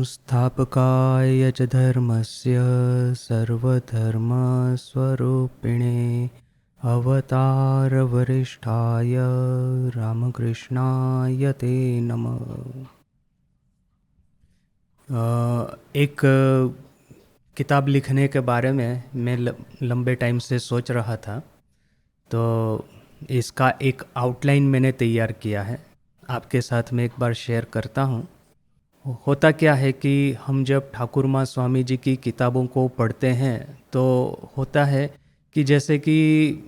संस्थापकाय च धर्मस्य सर्वधर्मस्वरूपिणे अवतारवरिष्ठाय रामकृष्णाय ते नमः। एक किताब लिखने के बारे में मैं लंबे टाइम से सोच रहा था, तो इसका एक आउटलाइन मैंने तैयार किया है, आपके साथ में एक बार शेयर करता हूँ। होता क्या है कि हम जब ठाकुर माँ स्वामी जी की किताबों को पढ़ते हैं तो होता है कि जैसे कि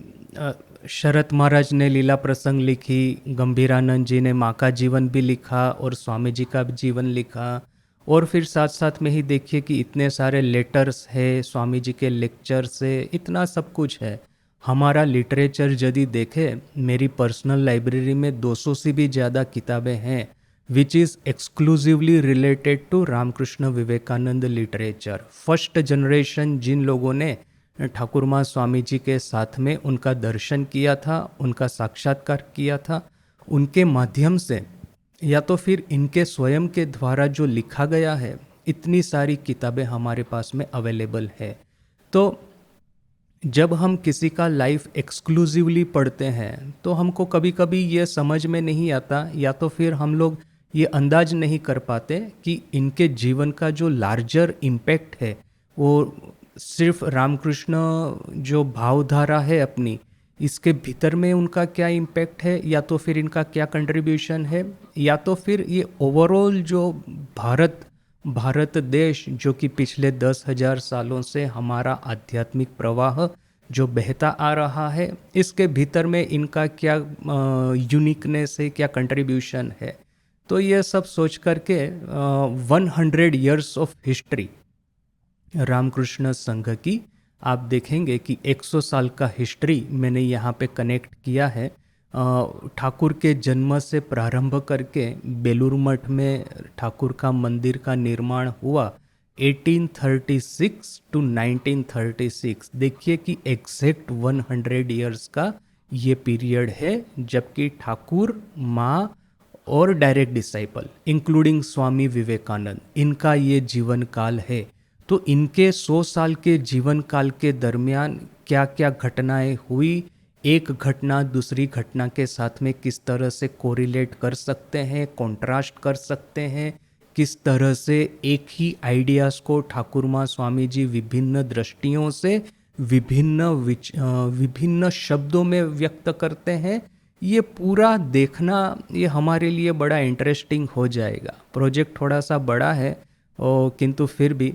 शरत महाराज ने लीला प्रसंग लिखी, गंभीरानंद जी ने माँ का जीवन भी लिखा और स्वामी जी का भी जीवन लिखा, और फिर साथ साथ में ही देखिए कि इतने सारे लेटर्स है, स्वामी जी के लेक्चर्स है, इतना सब कुछ है। हमारा लिटरेचर यदि देखे, मेरी पर्सनल लाइब्रेरी में 200 से भी ज़्यादा किताबें हैं which is exclusively related to Ramakrishna Vivekananda literature. First generation जिन लोगों ने ठाकुर माँ स्वामी जी के साथ में उनका दर्शन किया था, उनका साक्षात्कार किया था, उनके माध्यम से या तो फिर इनके स्वयं के द्वारा जो लिखा गया है, इतनी सारी किताबें हमारे पास में अवेलेबल है। तो जब हम किसी का लाइफ एक्सक्लूसिवली पढ़ते हैं तो हमको कभी कभी ये समझ में नहीं आता, या तो फिर हम लोग ये अंदाज नहीं कर पाते कि इनके जीवन का जो लार्जर इम्पैक्ट है वो सिर्फ रामकृष्ण जो भावधारा है अपनी, इसके भीतर में उनका क्या इम्पैक्ट है, या तो फिर इनका क्या कंट्रीब्यूशन है, या तो फिर ये ओवरऑल जो भारत देश जो कि पिछले 10,000 सालों से हमारा आध्यात्मिक प्रवाह जो बहता आ रहा है, इसके भीतर में इनका क्या यूनिकनेस है, क्या कंट्रीब्यूशन है। तो ये सब सोच करके 100 ईयर्स ऑफ हिस्ट्री रामकृष्ण संघ की आप देखेंगे कि 100 साल का हिस्ट्री मैंने यहाँ पे कनेक्ट किया है। ठाकुर के जन्म से प्रारंभ करके बेलूर मठ में ठाकुर का मंदिर का निर्माण हुआ 1836 टू 1936। देखिए कि एग्जैक्ट 100 ईयर्स का ये पीरियड है, जबकि ठाकुर माँ और direct disciple including Swami Vivekananda, इनका ये जीवन काल है। तो इनके 100 साल के जीवन काल के दरमियान क्या क्या घटनाएं हुई, एक घटना दूसरी घटना के साथ में किस तरह से कोरिलेट कर सकते हैं, कॉन्ट्रास्ट कर सकते हैं, किस तरह से एक ही आइडियाज़ को ठाकुर माँ स्वामी जी विभिन्न दृष्टियों से विभिन्न शब्दों में व्यक्त करते हैं, ये पूरा देखना ये हमारे लिए बड़ा इंटरेस्टिंग हो जाएगा। प्रोजेक्ट थोड़ा सा बड़ा है किंतु फिर भी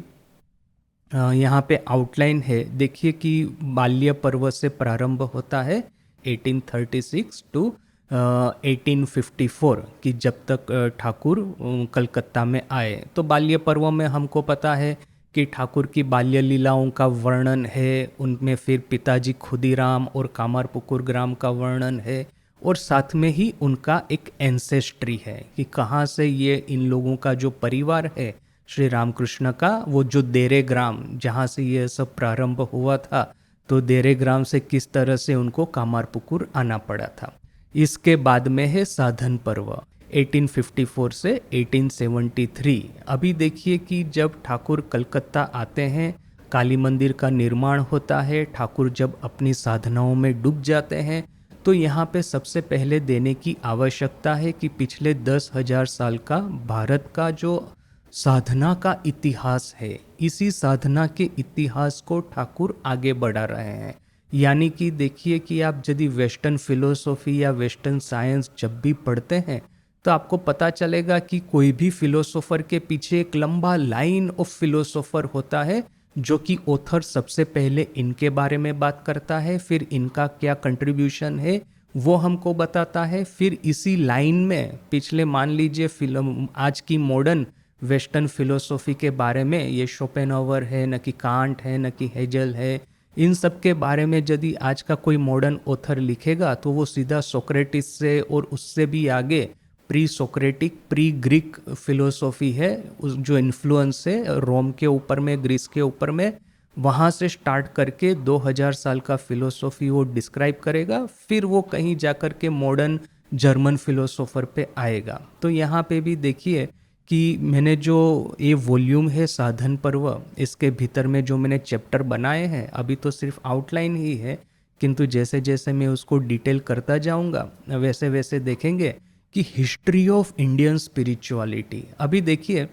यहाँ पे आउटलाइन है। देखिए कि बाल्य पर्व से प्रारंभ होता है 1836 टू 1854 कि जब तक ठाकुर कलकत्ता में आए। तो बाल्य पर्व में हमको पता है कि ठाकुर की बाल्य लीलाओं का वर्णन है, उनमें फिर पिताजी खुदीराम और कामारपुकुर ग्राम का वर्णन है, और साथ में ही उनका एक एंसेस्ट्री है कि कहाँ से ये इन लोगों का जो परिवार है श्री रामकृष्ण का, वो जो देरे ग्राम जहाँ से ये सब प्रारंभ हुआ था, तो देरे ग्राम से किस तरह से उनको कामारपुकुर आना पड़ा था। इसके बाद में है साधन पर्व 1854 से 1873। अभी देखिए कि जब ठाकुर कलकत्ता आते हैं, काली मंदिर का निर्माण होता है, ठाकुर जब अपनी साधनाओं में डूब जाते हैं, तो यहाँ पे सबसे पहले देने की आवश्यकता है कि पिछले 10,000 साल का भारत का जो साधना का इतिहास है, इसी साधना के इतिहास को ठाकुर आगे बढ़ा रहे हैं। यानी कि देखिए कि आप यदि वेस्टर्न फिलोसॉफी या वेस्टर्न साइंस जब भी पढ़ते हैं तो आपको पता चलेगा कि कोई भी फिलोसोफर के पीछे एक लंबा लाइन ऑफ फिलोसोफर होता है, जो कि ऑथर सबसे पहले इनके बारे में बात करता है, फिर इनका क्या कंट्रीब्यूशन है वो हमको बताता है, फिर इसी लाइन में पिछले मान लीजिए फिल्म आज की मॉडर्न वेस्टर्न फिलोसॉफी के बारे में ये शोपेनहावर है, न कि कांट है, न कि हेजल है, इन सब के बारे में यदि आज का कोई मॉडर्न ऑथर लिखेगा तो वो सीधा सोक्रेटिस से और उससे भी आगे pre Socratic pre Greek philosophy है, जो इन्फ्लुएंस है रोम के ऊपर में, ग्रीस के ऊपर में, वहाँ से स्टार्ट करके 2000 साल का फिलोसॉफी वो डिस्क्राइब करेगा, फिर वो कहीं जाकर के मॉडर्न जर्मन फिलोसोफर पे आएगा। तो यहाँ पे भी देखिए कि मैंने जो ये वॉल्यूम है साधन पर्व, इसके भीतर में जो मैंने चैप्टर बनाए हैं, अभी तो सिर्फ आउटलाइन ही है, किंतु जैसे जैसे मैं उसको डिटेल करता जाऊंगा वैसे वैसे देखेंगे कि हिस्ट्री ऑफ इंडियन स्पिरिचुअलिटी। अभी देखिए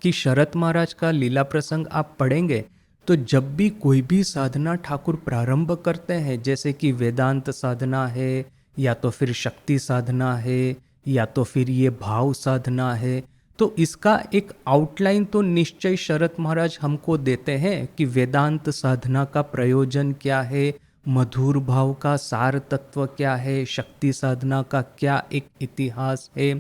कि शरत महाराज का लीला प्रसंग आप पढ़ेंगे तो जब भी कोई भी साधना ठाकुर प्रारंभ करते हैं, जैसे कि वेदांत साधना है, या तो फिर शक्ति साधना है, या तो फिर ये भाव साधना है, तो इसका एक आउटलाइन तो निश्चय शरत महाराज हमको देते हैं कि वेदांत साधना का प्रयोजन क्या है, मधुर भाव का सार तत्व क्या है, शक्ति साधना का क्या एक इतिहास है।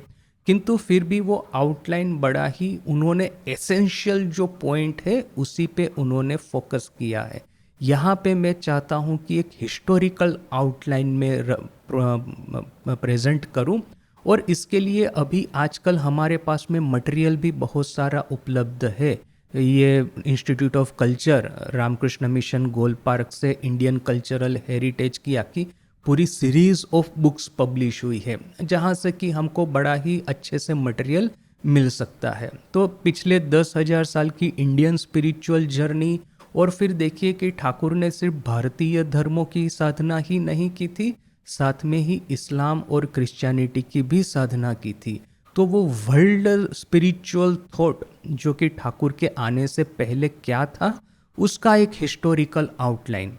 किंतु फिर भी वो आउटलाइन बड़ा ही उन्होंने एसेंशियल जो पॉइंट है उसी पे उन्होंने फोकस किया है। यहाँ पे मैं चाहता हूँ कि एक हिस्टोरिकल आउटलाइन में प्रेजेंट करूँ, और इसके लिए अभी आजकल हमारे पास में मटेरियल भी बहुत सारा उपलब्ध है। ये Institute of Culture Ramakrishna Mission Gol Park से इंडियन कल्चरल हेरिटेज की आकी पूरी सीरीज ऑफ बुक्स पब्लिश हुई है, जहाँ से कि हमको बड़ा ही अच्छे से मटेरियल मिल सकता है। तो पिछले 10,000 साल की इंडियन स्पिरिचुअल जर्नी, और फिर देखिए कि ठाकुर ने सिर्फ भारतीय धर्मों की साधना ही नहीं की थी, साथ में ही इस्लाम और क्रिश्चियनिटी की भी साधना की थी। तो वो वर्ल्ड स्पिरिचुअल थॉट जो कि ठाकुर के आने से पहले क्या था, उसका एक हिस्टोरिकल आउटलाइन।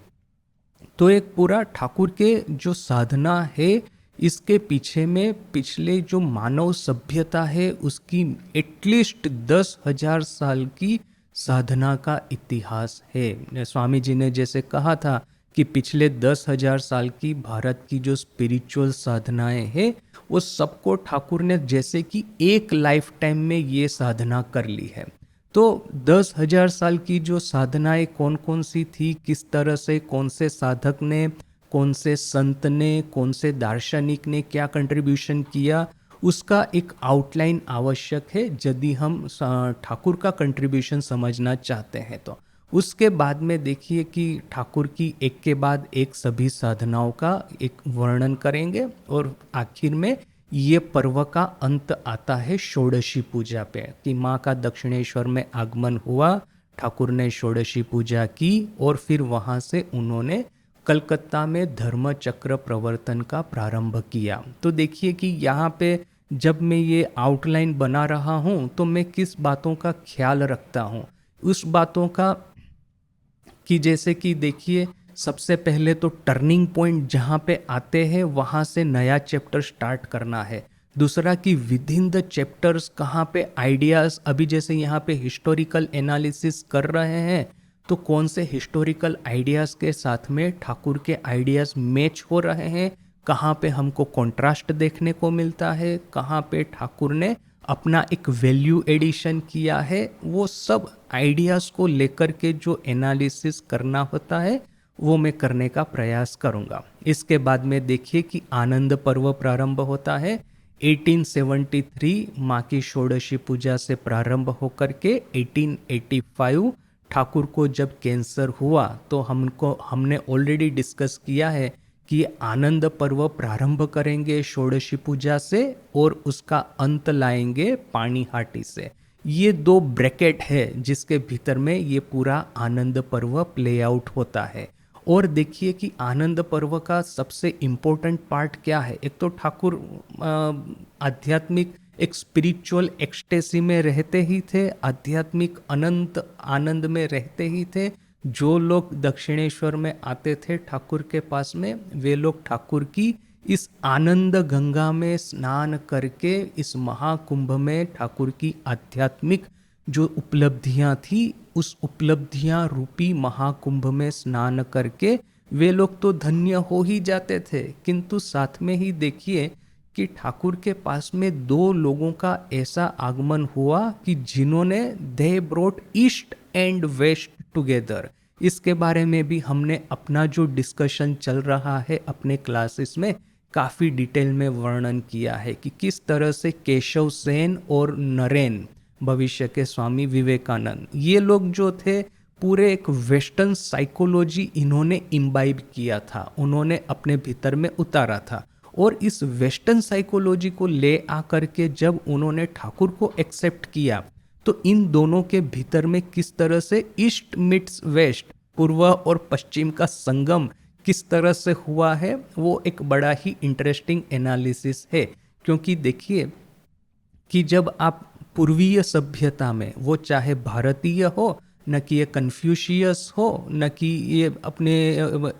तो एक पूरा ठाकुर के जो साधना है, इसके पीछे में पिछले जो मानव सभ्यता है उसकी एटलीस्ट 10,000 साल की साधना का इतिहास है। स्वामी जी ने जैसे कहा था कि पिछले 10,000 साल की भारत की जो स्पिरिचुअल साधनाएं हैं वो सबको ठाकुर ने जैसे कि एक लाइफ टाइम में ये साधना कर ली है। तो 10,000 साल की जो साधनाएं कौन कौन सी थी, किस तरह से कौन से साधक ने, कौन से संत ने, कौन से दार्शनिक ने क्या कंट्रीब्यूशन किया, उसका एक आउटलाइन आवश्यक है यदि हम ठाकुर का कंट्रीब्यूशन समझना चाहते हैं। तो उसके बाद में देखिए कि ठाकुर की एक के बाद एक सभी साधनाओं का एक वर्णन करेंगे, और आखिर में ये पर्व का अंत आता है षोडशी पूजा पे, कि माँ का दक्षिणेश्वर में आगमन हुआ, ठाकुर ने षोडशी पूजा की, और फिर वहाँ से उन्होंने कलकत्ता में धर्म चक्र प्रवर्तन का प्रारंभ किया। तो देखिए कि यहाँ पे जब मैं ये आउटलाइन बना रहा हूँ तो मैं किस बातों का ख्याल रखता हूँ, उस बातों का कि जैसे कि देखिए सबसे पहले तो टर्निंग पॉइंट जहाँ पे आते हैं वहाँ से नया चैप्टर स्टार्ट करना है। दूसरा कि विद इन द चैप्टर्स कहाँ पे आइडियाज़, अभी जैसे यहाँ पे हिस्टोरिकल एनालिसिस कर रहे हैं तो कौन से हिस्टोरिकल आइडियाज़ के साथ में ठाकुर के आइडियाज़ मैच हो रहे हैं, कहाँ पे हमको कॉन्ट्रास्ट देखने को मिलता है, कहाँ पे ठाकुर ने अपना एक वैल्यू एडिशन किया है, वो सब आइडियाज़ को लेकर के जो एनालिसिस करना होता है वो मैं करने का प्रयास करूँगा। इसके बाद में देखिए कि आनंद पर्व प्रारंभ होता है 1873 माँ की षोडशी पूजा से प्रारंभ होकर के 1885 ठाकुर को जब कैंसर हुआ तो हमने ऑलरेडी डिस्कस किया है कि आनंद पर्व प्रारंभ करेंगे षोडशी पूजा से और उसका अंत लाएंगे पानीहाटी से। ये दो ब्रैकेट है जिसके भीतर में ये पूरा आनंद पर्व प्ले आउट होता है। और देखिए कि आनंद पर्व का सबसे इम्पोर्टेंट पार्ट क्या है। एक तो ठाकुर आध्यात्मिक एक स्पिरिचुअल एक्सटेसी में रहते ही थे, आध्यात्मिक अनंत आनंद में रहते ही थे। जो लोग दक्षिणेश्वर में आते थे ठाकुर के पास में, वे लोग ठाकुर की इस आनंद गंगा में स्नान करके इस महाकुंभ में ठाकुर की आध्यात्मिक जो उपलब्धियां थी उस उपलब्धियां रूपी महाकुंभ में स्नान करके वे लोग तो धन्य हो ही जाते थे। किंतु साथ में ही देखिए कि ठाकुर के पास में दो लोगों का ऐसा आगमन हुआ कि जिन्होंने they brought east and west together. इसके बारे में भी हमने अपना जो डिस्कशन चल रहा है अपने क्लासेस में काफ़ी डिटेल में वर्णन किया है कि किस तरह से केशव सेन और नरेन भविष्य के स्वामी विवेकानंद, ये लोग जो थे पूरे एक वेस्टर्न साइकोलॉजी इन्होंने इम्बाइब किया था, उन्होंने अपने भीतर में उतारा था। और इस वेस्टर्न साइकोलॉजी को ले आकर के जब उन्होंने ठाकुर को एक्सेप्ट किया, तो इन दोनों के भीतर में किस तरह से ईस्ट मीट्स वेस्ट, पूर्व और पश्चिम का संगम किस तरह से हुआ है, वो एक बड़ा ही इंटरेस्टिंग एनालिसिस है। क्योंकि देखिए कि जब आप पूर्वीय सभ्यता में, वो चाहे भारतीय हो, न कि ये कन्फ्यूशियस हो, न कि ये अपने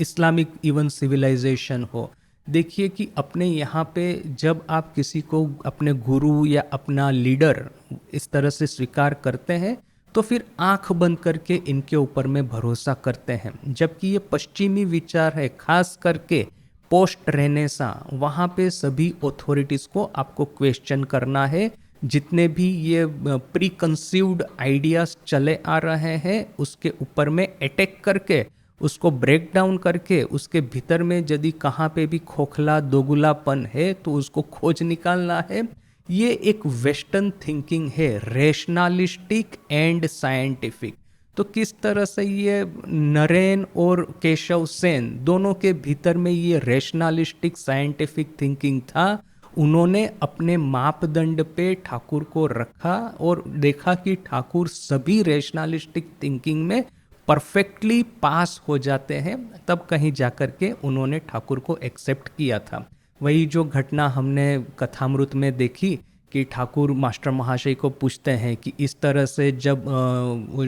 इस्लामिक इवन सिविलाइजेशन हो, देखिए कि अपने यहाँ पे जब आप किसी को अपने गुरु या अपना लीडर इस तरह से स्वीकार करते हैं, तो फिर आंख बंद करके इनके ऊपर में भरोसा करते हैं। जबकि ये पश्चिमी विचार है, खास करके पोस्ट रेनेसा, वहाँ पे सभी ऑथोरिटीज़ को आपको क्वेश्चन करना है। जितने भी ये प्री कंसीव्ड आइडियाज चले आ रहे हैं, उसके ऊपर में अटैक करके, उसको ब्रेक डाउन करके, उसके भीतर में यदि कहाँ पे भी खोखला दोगुलापन है तो उसको खोज निकालना है। ये एक वेस्टर्न थिंकिंग है, रेशनलिस्टिक एंड साइंटिफिक। तो किस तरह से ये नरेन और केशव सेन दोनों के भीतर में ये रेशनलिस्टिक साइंटिफिक थिंकिंग था, उन्होंने अपने मापदंड पे ठाकुर को रखा और देखा कि ठाकुर सभी रेशनलिस्टिक थिंकिंग में परफेक्टली पास हो जाते हैं, तब कहीं जाकर के उन्होंने ठाकुर को एक्सेप्ट किया था। वही जो घटना हमने कथामृत में देखी कि ठाकुर मास्टर महाशय को पूछते हैं कि इस तरह से जब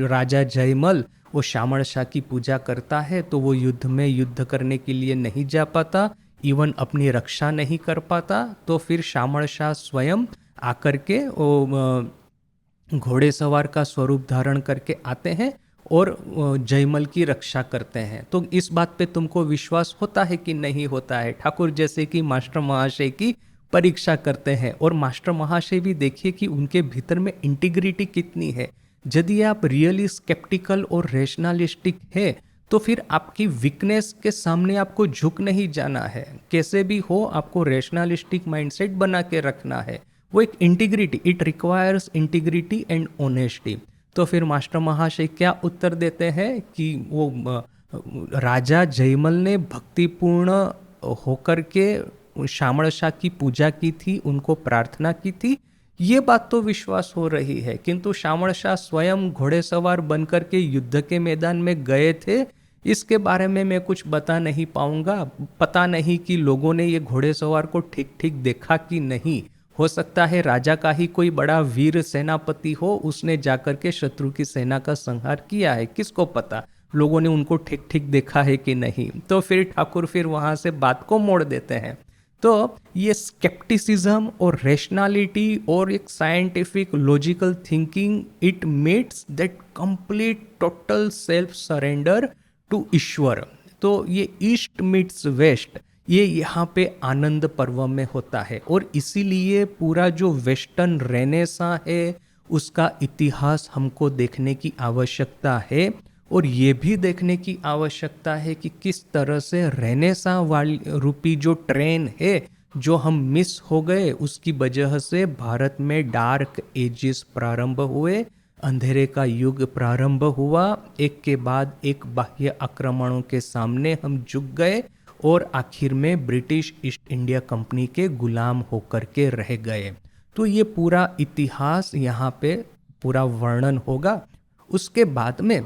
राजा जयमल वो श्यामल शाह की पूजा करता है तो वो युद्ध में युद्ध करने के लिए नहीं जा पाता, इवन अपनी रक्षा नहीं कर पाता, तो फिर श्यामल शाह स्वयं आकर के वो घोड़े सवार का स्वरूप धारण करके आते हैं और जयमल की रक्षा करते हैं। तो इस बात पे तुमको विश्वास होता है कि नहीं होता है? ठाकुर जैसे कि मास्टर महाशय की परीक्षा करते हैं, और मास्टर महाशय भी देखिए कि उनके भीतर में इंटीग्रिटी कितनी है। यदि आप रियली स्केप्टिकल और रेशनलिस्टिक है तो फिर आपकी वीकनेस के सामने आपको झुक नहीं जाना है, कैसे भी हो आपको रेशनलिस्टिक माइंडसेट बना के रखना है। वो एक integrity, it requires integrity and honesty. तो फिर मास्टर महाशय क्या उत्तर देते हैं कि वो राजा जयमल ने भक्तिपूर्ण होकर के श्यामल शाह की पूजा की थी, उनको प्रार्थना की थी, ये बात तो विश्वास हो रही है, किंतु श्यामल शाह स्वयं घोड़ेसवार बनकर के युद्ध के मैदान में गए थे, इसके बारे में मैं कुछ बता नहीं पाऊंगा। पता नहीं कि लोगों ने ये घोड़ेसवार को ठीक ठीक देखा कि नहीं। हो सकता है राजा का ही कोई बड़ा वीर सेनापति हो, उसने जाकर के शत्रु की सेना का संहार किया है, किसको पता लोगों ने उनको ठीक ठीक देखा है कि नहीं। तो फिर ठाकुर फिर वहां से बात को मोड़ देते हैं। तो ये स्केप्टिसिज्म और रेशनैलिटी और एक scientific logical thinking, it meets that complete total self surrender to Ishwar. तो ये ईस्ट मीट्स वेस्ट, ये यहाँ पे आनंद पर्व में होता है। और इसीलिए पूरा जो वेस्टर्न रेनेसां है उसका इतिहास हमको देखने की आवश्यकता है, और ये भी देखने की आवश्यकता है कि किस तरह से रेनेसां वाली रूपी जो ट्रेन है जो हम मिस हो गए, उसकी वजह से भारत में डार्क एजेस प्रारंभ हुए, अंधेरे का युग प्रारंभ हुआ, एक के बाद एक बाह्य आक्रमणों के सामने हम झुक गए और आखिर में ब्रिटिश ईस्ट इंडिया कंपनी के गुलाम होकर के रह गए। तो ये पूरा इतिहास यहाँ पे पूरा वर्णन होगा। उसके बाद में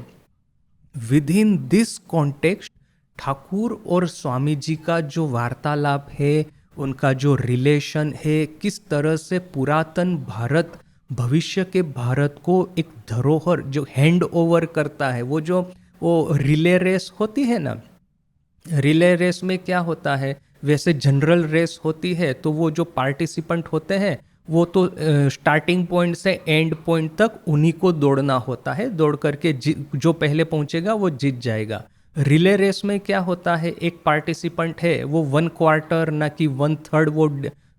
with in this context Thakur और स्वामी जी का जो वार्तालाप है, उनका जो रिलेशन है, किस तरह से पुरातन भारत भविष्य के भारत को एक धरोहर जो हैंड ओवर करता है, वो रिले रेस होती है ना, रिले रेस में क्या होता है, वैसे जनरल रेस होती है तो वो जो पार्टिसिपेंट होते हैं वो तो स्टार्टिंग पॉइंट से एंड पॉइंट तक उन्हीं को दौड़ना होता है, दौड़ करके जो पहले पहुंचेगा वो जीत जाएगा। रिले रेस में क्या होता है, एक पार्टिसिपेंट है वो 1/4 ना कि 1/3 वो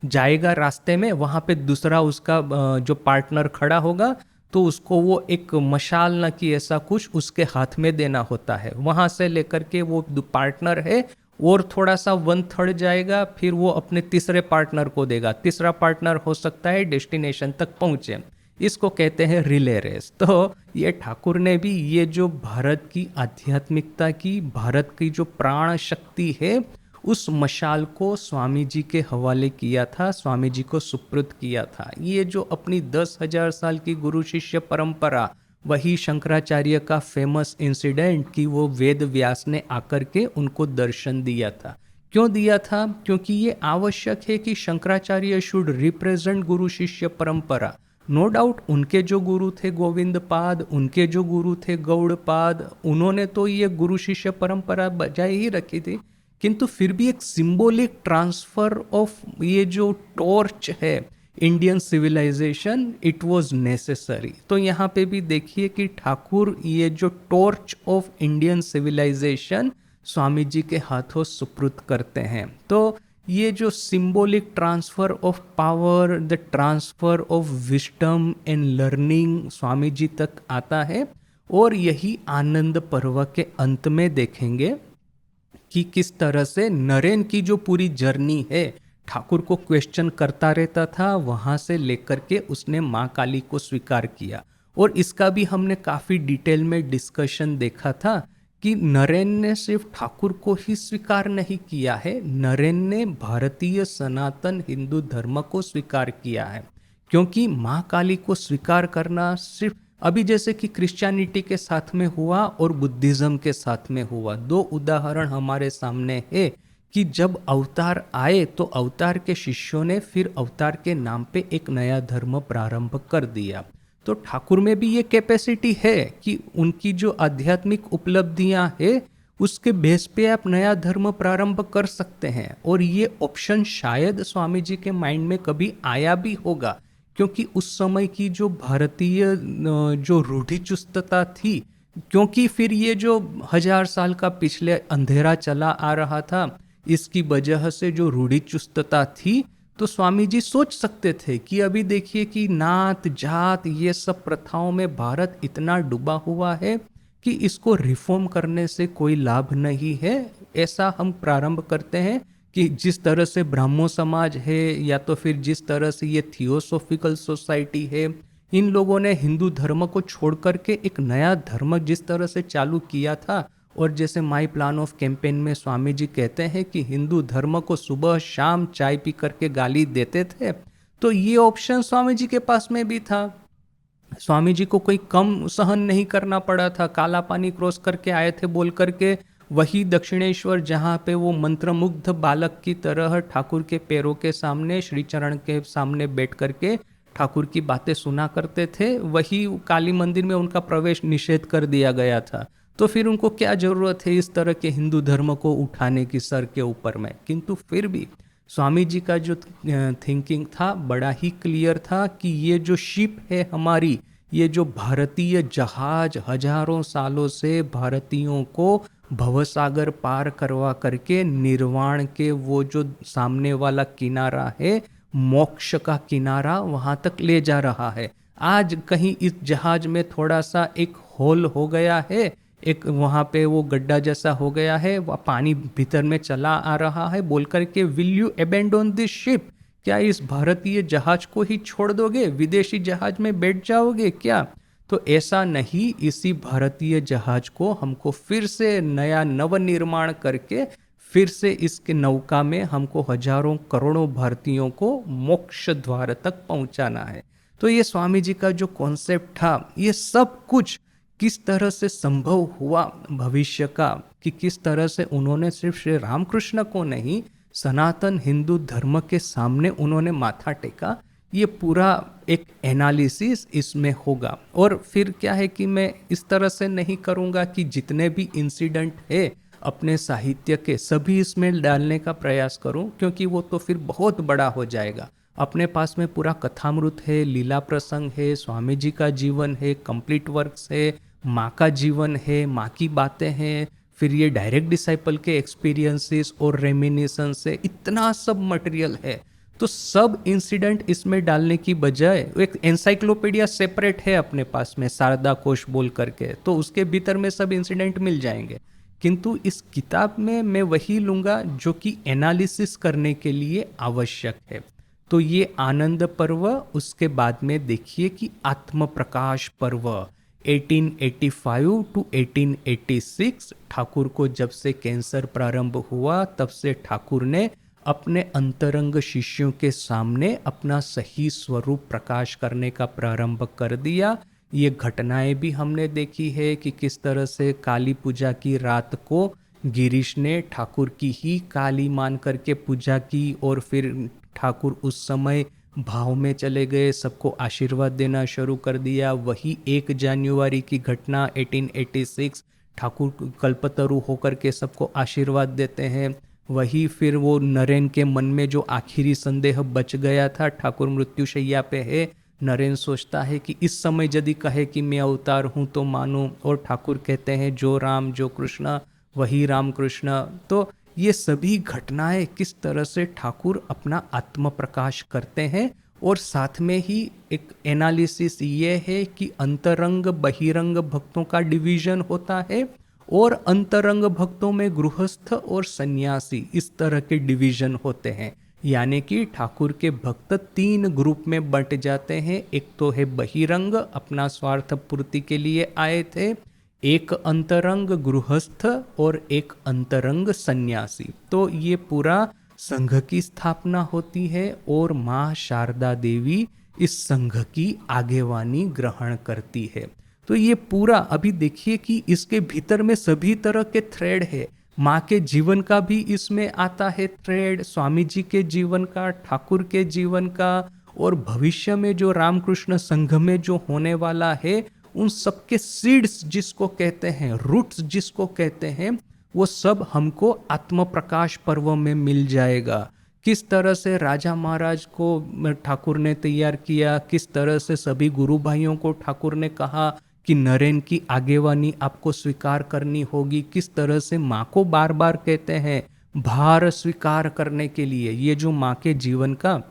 जाएगा रास्ते में, वहाँ पे दूसरा उसका जो पार्टनर खड़ा होगा तो उसको वो एक मशाल ना कि ऐसा कुछ उसके हाथ में देना होता है। वहाँ से लेकर के वो पार्टनर है और थोड़ा सा 1/3 जाएगा, फिर वो अपने तीसरे पार्टनर को देगा, तीसरा पार्टनर हो सकता है डेस्टिनेशन तक पहुँचे। इसको कहते हैं रिले रेस। तो ये ठाकुर ने भी ये जो भारत की आध्यात्मिकता की, भारत की जो प्राण शक्ति है, उस मशाल को स्वामी जी के हवाले किया था, स्वामी जी को सुपुर्द किया था। ये जो अपनी 10,000 साल की गुरु शिष्य परंपरा, वही शंकराचार्य का फेमस इंसिडेंट कि वो वेद व्यास ने आकर के उनको दर्शन दिया था। क्यों दिया था? क्योंकि ये आवश्यक है कि शंकराचार्य शुड रिप्रेजेंट गुरु शिष्य परंपरा। नो डाउट उनके जो गुरु थे गोविंद पाद, उनके जो गुरु थे गौड़ पाद, उन्होंने तो ये गुरु शिष्य परंपरा बजाय ही रखी थी, किंतु फिर भी एक सिंबॉलिक ट्रांसफर ऑफ ये जो टॉर्च है Indian civilization, it was necessary. तो यहाँ पे भी देखिए कि ठाकुर ये जो torch of Indian civilization Swami ji के हाथों सुपुर्द करते हैं। तो ये जो symbolic transfer of power, the transfer of wisdom and learning Swami ji तक आता है। और यही आनंद पर्व के अंत में देखेंगे कि किस तरह से नरेन की जो पूरी जर्नी है, ठाकुर को क्वेश्चन करता रहता था, वहाँ से लेकर के उसने माँ काली को स्वीकार किया। और इसका भी हमने काफ़ी डिटेल में डिस्कशन देखा था कि नरेन ने सिर्फ ठाकुर को ही स्वीकार नहीं किया है, नरेन ने भारतीय सनातन हिंदू धर्म को स्वीकार किया है। क्योंकि माँ काली को स्वीकार करना सिर्फ अभी जैसे कि क्रिश्चियनिटी के साथ में हुआ और बुद्धिज्म के साथ में हुआ, दो उदाहरण हमारे सामने है कि जब अवतार आए तो अवतार के शिष्यों ने फिर अवतार के नाम पे एक नया धर्म प्रारंभ कर दिया। तो ठाकुर में भी ये कैपेसिटी है कि उनकी जो आध्यात्मिक उपलब्धियां है उसके बेस पे आप नया धर्म प्रारंभ कर सकते हैं। और ये ऑप्शन शायद स्वामी जी के माइंड में कभी आया भी होगा, क्योंकि उस समय की जो भारतीय जो रूढ़िचुस्तता थी, क्योंकि फिर ये जो 1000 साल का पिछले अंधेरा चला आ रहा था, इसकी वजह से जो रूढ़िचुस्तता थी, तो स्वामी जी सोच सकते थे कि अभी देखिए कि नात जात ये सब प्रथाओं में भारत इतना डूबा हुआ है कि इसको रिफॉर्म करने से कोई लाभ नहीं है। ऐसा हम प्रारंभ करते हैं कि जिस तरह से ब्राह्मो समाज है या तो फिर जिस तरह से ये थियोसॉफिकल सोसाइटी है, इन लोगों ने हिंदू धर्म को छोड़ करके एक नया धर्म जिस तरह से चालू किया था, और जैसे माई प्लान ऑफ कैंपेन में स्वामी जी कहते हैं कि हिंदू धर्म को सुबह शाम चाय पी करके गाली देते थे, तो ये ऑप्शन स्वामी जी के पास में भी था। स्वामी जी को कोई कम सहन नहीं करना पड़ा था, काला पानी क्रॉस करके आए थे बोल करके, वही दक्षिणेश्वर जहाँ पे वो मंत्रमुग्ध बालक की तरह ठाकुर के पैरों के सामने, श्री चरण के सामने बैठ करके ठाकुर की बातें सुना करते थे, वही काली मंदिर में उनका प्रवेश निषेध कर दिया गया था। तो फिर उनको क्या जरूरत है इस तरह के हिंदू धर्म को उठाने की सर के ऊपर में। किंतु फिर भी स्वामी जी का जो थिंकिंग था बड़ा ही क्लियर था कि ये जो शिप है हमारी, ये जो भारतीय जहाज हजारों सालों से भारतीयों को भवसागर पार करवा करके निर्वाण के वो जो सामने वाला किनारा है, मोक्ष का किनारा, वहाँ तक ले जा रहा है। आज कहीं इस जहाज में थोड़ा सा एक होल हो गया है, एक वहाँ पे वो गड्ढा जैसा हो गया है, वह पानी भीतर में चला आ रहा है, बोल करके will you abandon this ship, क्या इस भारतीय जहाज को ही छोड़ दोगे, विदेशी जहाज में बैठ जाओगे क्या? तो ऐसा नहीं, इसी भारतीय जहाज को हमको फिर से नया नव निर्माण करके फिर से इसके नौका में हमको हजारों करोड़ों भारतीयों को मोक्ष द्वार तक पहुंचाना है। तो ये स्वामी जी का जो कॉन्सेप्ट था, ये सब कुछ किस तरह से संभव हुआ भविष्य का, कि किस तरह से उन्होंने सिर्फ श्री रामकृष्ण को नहीं, सनातन हिंदू धर्म के सामने उन्होंने माथा टेका, ये पूरा एक एनालिसिस इसमें होगा। और फिर क्या है कि मैं इस तरह से नहीं करूँगा कि जितने भी इंसिडेंट है अपने साहित्य के सभी इसमें डालने का प्रयास करूं, क्योंकि वो तो फिर बहुत बड़ा हो जाएगा। अपने पास में पूरा कथामृत है, लीला प्रसंग है, स्वामी जी का जीवन है, कंप्लीट वर्क्स है, माँ का जीवन है, माँ की बातें हैं, फिर ये डायरेक्ट डिसाइपल के एक्सपीरियंसेस और रेमिनिसेंस है, इतना सब मटेरियल है। तो सब इंसिडेंट इसमें डालने की बजाय एक एनसाइक्लोपीडिया सेपरेट है अपने पास में, शारदा कोश बोल करके, तो उसके भीतर में सब इंसिडेंट मिल जाएंगे। किंतु इस किताब में मैं वही लूँगा जो कि एनालिसिस करने के लिए आवश्यक है। तो ये आनंद पर्व, उसके बाद में देखिए कि आत्म प्रकाश पर्व, 1885 टू 1886 ठाकुर को जब से कैंसर प्रारंभ हुआ तब से ठाकुर ने अपने अंतरंग शिष्यों के सामने अपना सही स्वरूप प्रकाश करने का प्रारंभ कर दिया। ये घटनाएं भी हमने देखी है कि किस तरह से काली पूजा की रात को गिरीश ने ठाकुर की ही काली मान करके पूजा की और फिर ठाकुर उस समय भाव में चले गए, सबको आशीर्वाद देना शुरू कर दिया। वही 1 जनवरी की घटना 1886 ठाकुर कल्पतरु होकर के सबको आशीर्वाद देते हैं। वही फिर वो नरेन के मन में जो आखिरी संदेह बच गया था, ठाकुर मृत्युशैया पे है, नरेन सोचता है कि इस समय यदि कहे कि मैं अवतार हूँ तो मानो, और ठाकुर कहते हैं जो राम जो कृष्ण वही राम कृष्ण। तो ये सभी घटनाएं किस तरह से ठाकुर अपना आत्म प्रकाश करते हैं। और साथ में ही एक एनालिसिस ये है कि अंतरंग बहिरंग भक्तों का डिवीजन होता है और अंतरंग भक्तों में गृहस्थ और सन्यासी इस तरह के डिवीजन होते हैं। यानी कि ठाकुर के भक्त 3 ग्रुप में बंट जाते हैं। एक तो है बहिरंग, अपना स्वार्थ पूर्ति के लिए आए थे, एक अंतरंग गृहस्थ और एक अंतरंग सन्यासी। तो ये पूरा संघ की स्थापना होती है और माँ शारदा देवी इस संघ की आगेवानी ग्रहण करती है। तो ये पूरा अभी देखिए कि इसके भीतर में सभी तरह के थ्रेड है। माँ के जीवन का भी इसमें आता है थ्रेड, स्वामी जी के जीवन का, ठाकुर के जीवन का, और भविष्य में जो रामकृष्ण संघ में जो होने वाला है उन सबके सीड्स जिसको कहते हैं, रूट्स जिसको कहते हैं, वो सब हमको आत्म प्रकाश पर्व में मिल जाएगा। किस तरह से राजा महाराज को ठाकुर ने तैयार किया, किस तरह से सभी गुरु भाइयों को ठाकुर ने कहा कि नरेन की आगेवानी आपको स्वीकार करनी होगी, किस तरह से माँ को बार बार कहते हैं भार स्वीकार करने के लिए। ये जो माँ के जीवन का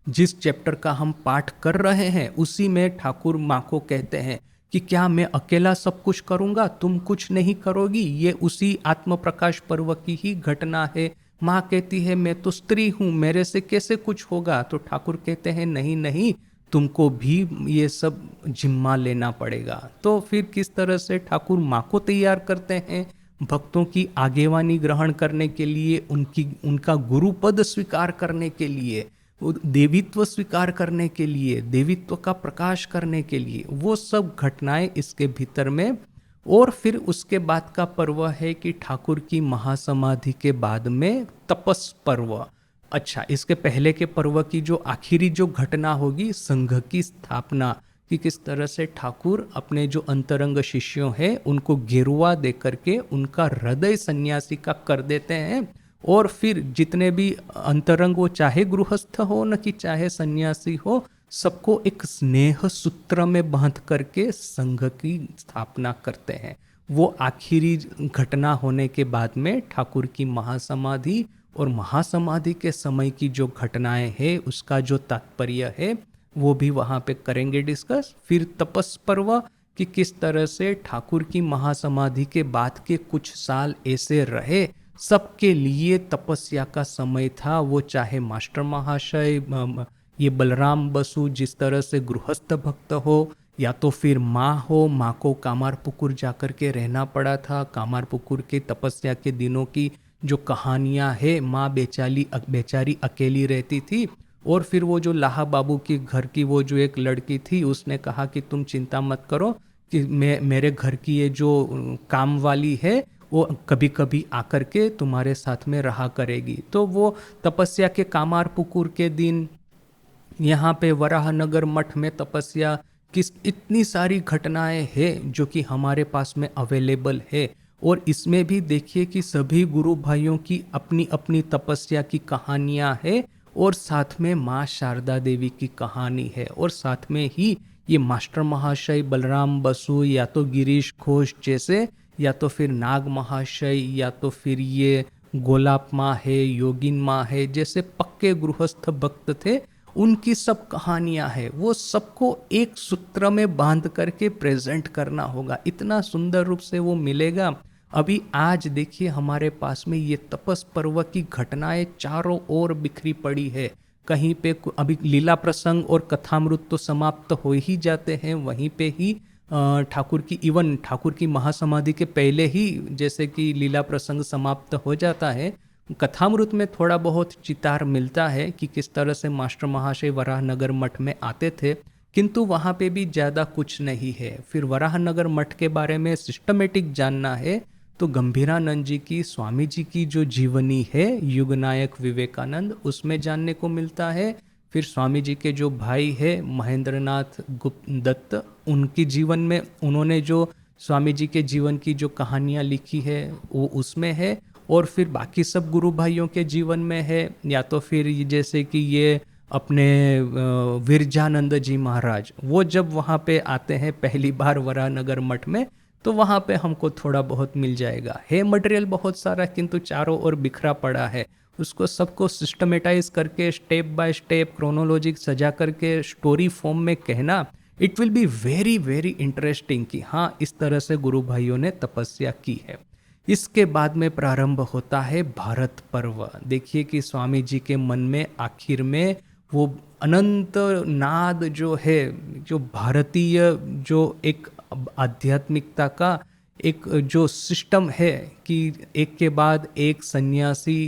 जिस चैप्टर का हम पाठ कर रहे हैं उसी में ठाकुर माँ को कहते हैं कि क्या मैं अकेला सब कुछ करूँगा, तुम कुछ नहीं करोगी। ये उसी आत्म प्रकाश पर्व की ही घटना है। माँ कहती है मैं तो स्त्री हूँ, मेरे से कैसे कुछ होगा। तो ठाकुर कहते हैं नहीं नहीं, तुमको भी ये सब जिम्मा लेना पड़ेगा। तो फिर किस तरह से ठाकुर माँ को तैयार करते हैं भक्तों की आगेवानी ग्रहण करने के लिए, उनका गुरुपद स्वीकार करने के लिए, देवित्व स्वीकार करने के लिए, देवित्व का प्रकाश करने के लिए, वो सब घटनाएं इसके भीतर में। और फिर उसके बाद का पर्व है कि ठाकुर की महासमाधि के बाद में तपस पर्व। अच्छा, इसके पहले के पर्व की जो आखिरी जो घटना होगी संघ की स्थापना, कि किस तरह से ठाकुर अपने जो अंतरंग शिष्यों हैं उनको गेरुआ दे करके उनका हृदय सन्यासी का कर देते हैं। और फिर जितने भी अंतरंग, वो चाहे गृहस्थ हो न कि चाहे सन्यासी हो, सबको एक स्नेह सूत्र में बांध करके संघ की स्थापना करते हैं। वो आखिरी घटना होने के बाद में ठाकुर की महासमाधि और महासमाधि के समय की जो घटनाएं हैं उसका जो तात्पर्य है वो भी वहाँ पे करेंगे डिस्कस। फिर तपस पर्व कि किस तरह से ठाकुर की महासमाधि के बाद के कुछ साल ऐसे रहे, सबके लिए तपस्या का समय था। वो चाहे मास्टर महाशय ये बलराम बसु जिस तरह से गृहस्थ भक्त हो, या तो फिर माँ हो, माँ को कामारपुकुर जाकर के रहना पड़ा था। कामारपुकुर के तपस्या के दिनों की जो कहानियाँ है, माँ बेचारी अकेली रहती थी। और फिर वो जो लाहा बाबू की घर की वो जो एक लड़की थी, उसने कहा कि तुम चिंता मत करो कि मेरे घर की ये जो काम वाली है वो कभी कभी आकर के तुम्हारे साथ में रहा करेगी। तो वो तपस्या के कामारपुकुर के दिन यहाँ पे वराहनगर मठ में तपस्या, किस इतनी सारी घटनाएं हैं जो कि हमारे पास में अवेलेबल है। और इसमें भी देखिए कि सभी गुरु भाइयों की अपनी अपनी तपस्या की कहानियां है और साथ में माँ शारदा देवी की कहानी है। और साथ में ही ये मास्टर महाशय बलराम बसु या तो गिरीश घोष जैसे, या तो फिर नाग महाशय, या तो फिर ये गोलाप माँ है, योगिन माँ है, जैसे पक्के गृहस्थ भक्त थे, उनकी सब कहानियां हैं। वो सबको एक सूत्र में बांध करके प्रेजेंट करना होगा, इतना सुंदर रूप से वो मिलेगा। अभी आज देखिए हमारे पास में ये तपस पर्व की घटनाएं चारों ओर बिखरी पड़ी है। कहीं पे अभी लीला प्रसंग और कथामृत तो समाप्त हो ही जाते हैं, वहीं पे ही ठाकुर की, इवन ठाकुर की महासमाधि के पहले ही जैसे कि लीला प्रसंग समाप्त हो जाता है, कथामृत में थोड़ा बहुत चितार मिलता है कि किस तरह से मास्टर महाशय वराहनगर मठ में आते थे, किंतु वहाँ पे भी ज़्यादा कुछ नहीं है। फिर वराहनगर मठ के बारे में सिस्टमेटिक जानना है तो गंभीरानंद जी की, स्वामी जी की जो जीवनी है युगनायक विवेकानंद, उसमें जानने को मिलता है। फिर स्वामी जी के जो भाई है महेंद्रनाथ गुप्त दत्त, उनकी जीवन में उन्होंने जो स्वामी जी के जीवन की जो कहानियाँ लिखी है वो उसमें है। और फिर बाकी सब गुरु भाइयों के जीवन में है, या तो फिर जैसे कि ये अपने विरजानंद जी महाराज, वो जब वहाँ पे आते हैं पहली बार वरानगर मठ में, तो वहाँ पे हमको थोड़ा बहुत मिल जाएगा। है मटेरियल बहुत सारा, किंतु चारों ओर बिखरा पड़ा है। उसको सबको सिस्टमेटाइज करके स्टेप बाय स्टेप क्रोनोलॉजिक सजा करके स्टोरी फॉर्म में कहना, it will be very very interesting कि हाँ इस तरह से गुरु भाइयों ने तपस्या की है। इसके बाद में प्रारंभ होता है भारत पर्व। देखिए कि स्वामी जी के मन में आखिर में वो अनंत नाद जो है, जो भारतीय जो एक आध्यात्मिकता का एक जो सिस्टम है कि एक के बाद एक सन्यासी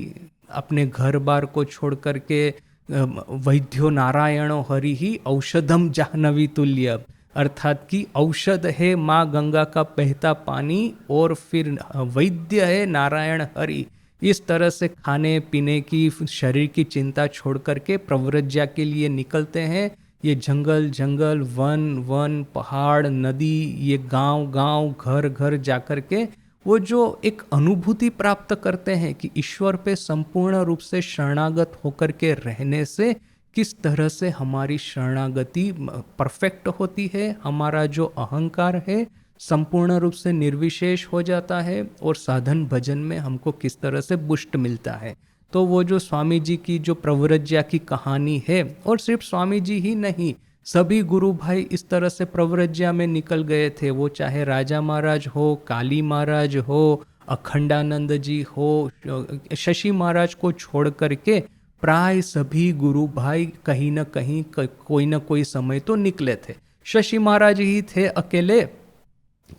अपने घर बार को छोड़ करके वैद्यो नारायणो हरि ही औषधम जाह्नवी तुल्य, अर्थात कि औषध है माँ गंगा का बहता पानी और फिर वैद्य है नारायण हरि। इस तरह से खाने पीने की, शरीर की चिंता छोड़ करके प्रव्रज्या के लिए निकलते हैं। ये जंगल जंगल, वन वन, पहाड़, नदी, ये गांव गांव, घर घर जाकर के वो जो एक अनुभूति प्राप्त करते हैं कि ईश्वर पे संपूर्ण रूप से शरणागत होकर के रहने से किस तरह से हमारी शरणागति परफेक्ट होती है, हमारा जो अहंकार है संपूर्ण रूप से निर्विशेष हो जाता है, और साधन भजन में हमको किस तरह से पुष्ट मिलता है। तो वो जो स्वामी जी की जो प्रव्रज्या की कहानी है, और सिर्फ स्वामी जी ही नहीं, सभी गुरु भाई इस तरह से प्रव्रज्या में निकल गए थे। वो चाहे राजा महाराज हो, काली महाराज हो, अखंडानंद जी हो, शशि महाराज को छोड़ करके प्राय सभी गुरु भाई कहीं न कहीं कोई न कोई समय तो निकले थे। शशि महाराज ही थे अकेले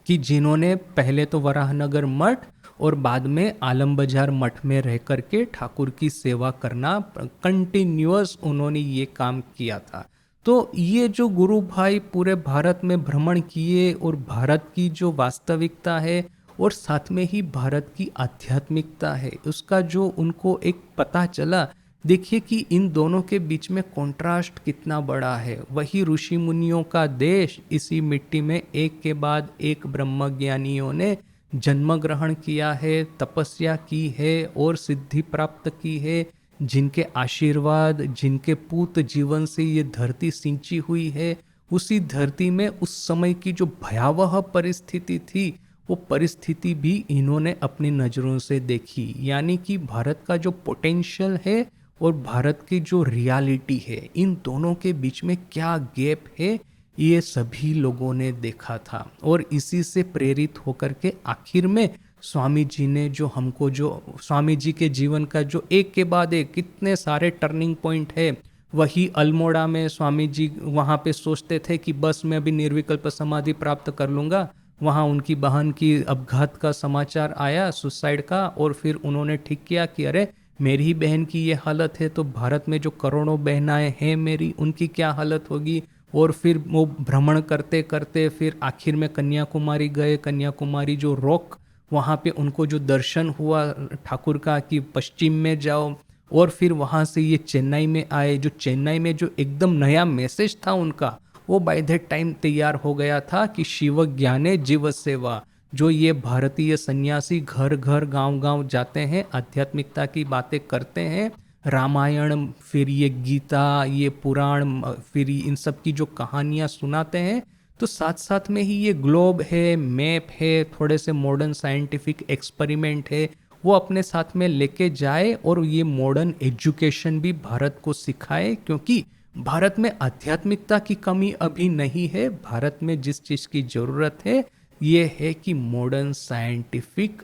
कि जिन्होंने पहले तो वराहनगर मठ और बाद में आलम बाजार मठ में रह करके ठाकुर की सेवा करना कंटिन्यूअस उन्होंने ये काम किया था। तो ये जो गुरु भाई पूरे भारत में भ्रमण किए और भारत की जो वास्तविकता है और साथ में ही भारत की आध्यात्मिकता है उसका जो उनको एक पता चला, देखिए कि इन दोनों के बीच में कॉन्ट्रास्ट कितना बड़ा है। वही ऋषि मुनियों का देश, इसी मिट्टी में एक के बाद एक ब्रह्मज्ञानियों ने जन्म ग्रहण किया है, तपस्या की है और सिद्धि प्राप्त की है, जिनके आशीर्वाद, जिनके पूत जीवन से ये धरती सिंची हुई है। उसी धरती में उस समय की जो भयावह परिस्थिति थी, वो परिस्थिति भी इन्होंने अपनी नज़रों से देखी। यानी कि भारत का जो पोटेंशियल है और भारत की जो रियलिटी है, इन दोनों के बीच में क्या गैप है, ये सभी लोगों ने देखा था। और इसी से प्रेरित होकर के आखिर में स्वामी जी ने जो हमको, जो स्वामी जी के जीवन का जो एक के बाद एक कितने सारे टर्निंग पॉइंट है। वही अल्मोड़ा में स्वामी जी वहाँ पे सोचते थे कि बस मैं अभी निर्विकल्प समाधि प्राप्त कर लूँगा। वहाँ उनकी बहन की अपघात का समाचार आया, सुसाइड का, और फिर उन्होंने ठीक किया कि अरे मेरी ही बहन की ये हालत है तो भारत में जो करोड़ों बहनाएं हैं मेरी, उनकी क्या हालत होगी। और फिर वो भ्रमण करते करते फिर आखिर में कन्याकुमारी गए। कन्याकुमारी जो रॉक, वहाँ पे उनको जो दर्शन हुआ ठाकुर का कि पश्चिम में जाओ, और फिर वहाँ से ये चेन्नई में आए। जो चेन्नई में जो एकदम नया मैसेज था उनका, वो बाय दैट टाइम तैयार हो गया था कि शिव ज्ञाने जीव सेवा। जो ये भारतीय सन्यासी घर घर गांव गांव जाते हैं, आध्यात्मिकता की बातें करते हैं, रामायण, फिर ये गीता, ये पुराण, फिर इन सब की जो कहानियाँ सुनाते हैं, तो साथ साथ में ही ये ग्लोब है, मैप है, थोड़े से मॉडर्न साइंटिफिक एक्सपेरिमेंट है, वो अपने साथ में लेके जाए और ये मॉडर्न एजुकेशन भी भारत को सिखाए। क्योंकि भारत में आध्यात्मिकता की कमी अभी नहीं है। भारत में जिस चीज़ की ज़रूरत है ये है कि modern scientific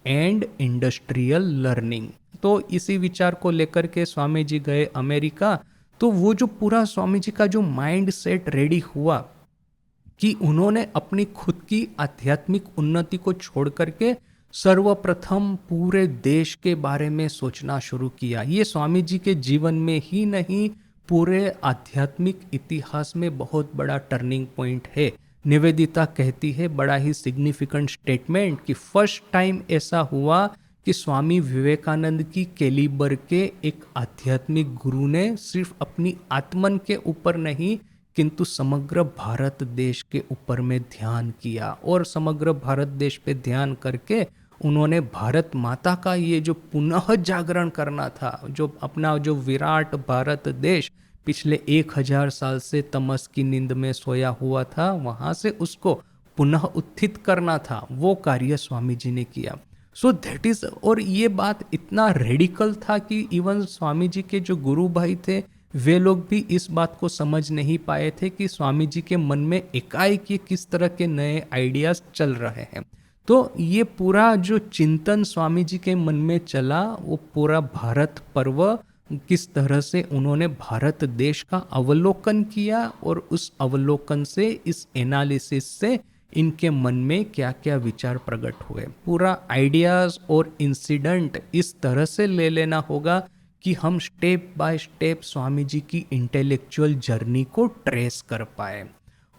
and industrial learning. तो इसी विचार को लेकर के स्वामी जी गए अमेरिका। तो वो जो पूरा स्वामी जी का जो माइंड सेट रेडी हुआ कि उन्होंने अपनी खुद की आध्यात्मिक उन्नति को छोड़ करके सर्वप्रथम पूरे देश के बारे में सोचना शुरू किया। ये स्वामी जी के जीवन में ही नहीं, पूरे आध्यात्मिक इतिहास में बहुत बड़ा टर्निंग पॉइंट है। निवेदिता कहती है, बड़ा ही सिग्निफिकेंट स्टेटमेंट, कि फर्स्ट टाइम ऐसा हुआ कि स्वामी विवेकानंद की कैलिबर के एक आध्यात्मिक गुरु ने सिर्फ अपनी आत्मन के ऊपर नहीं किंतु समग्र भारत देश के ऊपर में ध्यान किया। और समग्र भारत देश पे ध्यान करके उन्होंने भारत माता का ये जो पुनः जागरण करना था, जो अपना जो विराट भारत देश पिछले 1000 साल से तमस की नींद में सोया हुआ था, वहां से उसको पुनः उत्थित करना था, वो कार्य स्वामी जी ने किया। सो दैट इज, और ये बात इतना रेडिकल था कि इवन स्वामी जी के जो गुरु भाई थे वे लोग भी इस बात को समझ नहीं पाए थे कि स्वामी जी के मन में एकाएक ये किस तरह के नए आइडियाज चल रहे हैं। तो ये पूरा जो चिंतन स्वामी जी के मन में चला, वो पूरा भारत पर्व, किस तरह से उन्होंने भारत देश का अवलोकन किया और उस अवलोकन से, इस एनालिसिस से इनके मन में क्या क्या विचार प्रकट हुए, पूरा आइडियाज और इंसिडेंट इस तरह से ले लेना होगा कि हम step by step Swami ji की इंटेलेक्चुअल जर्नी को ट्रेस कर पाए।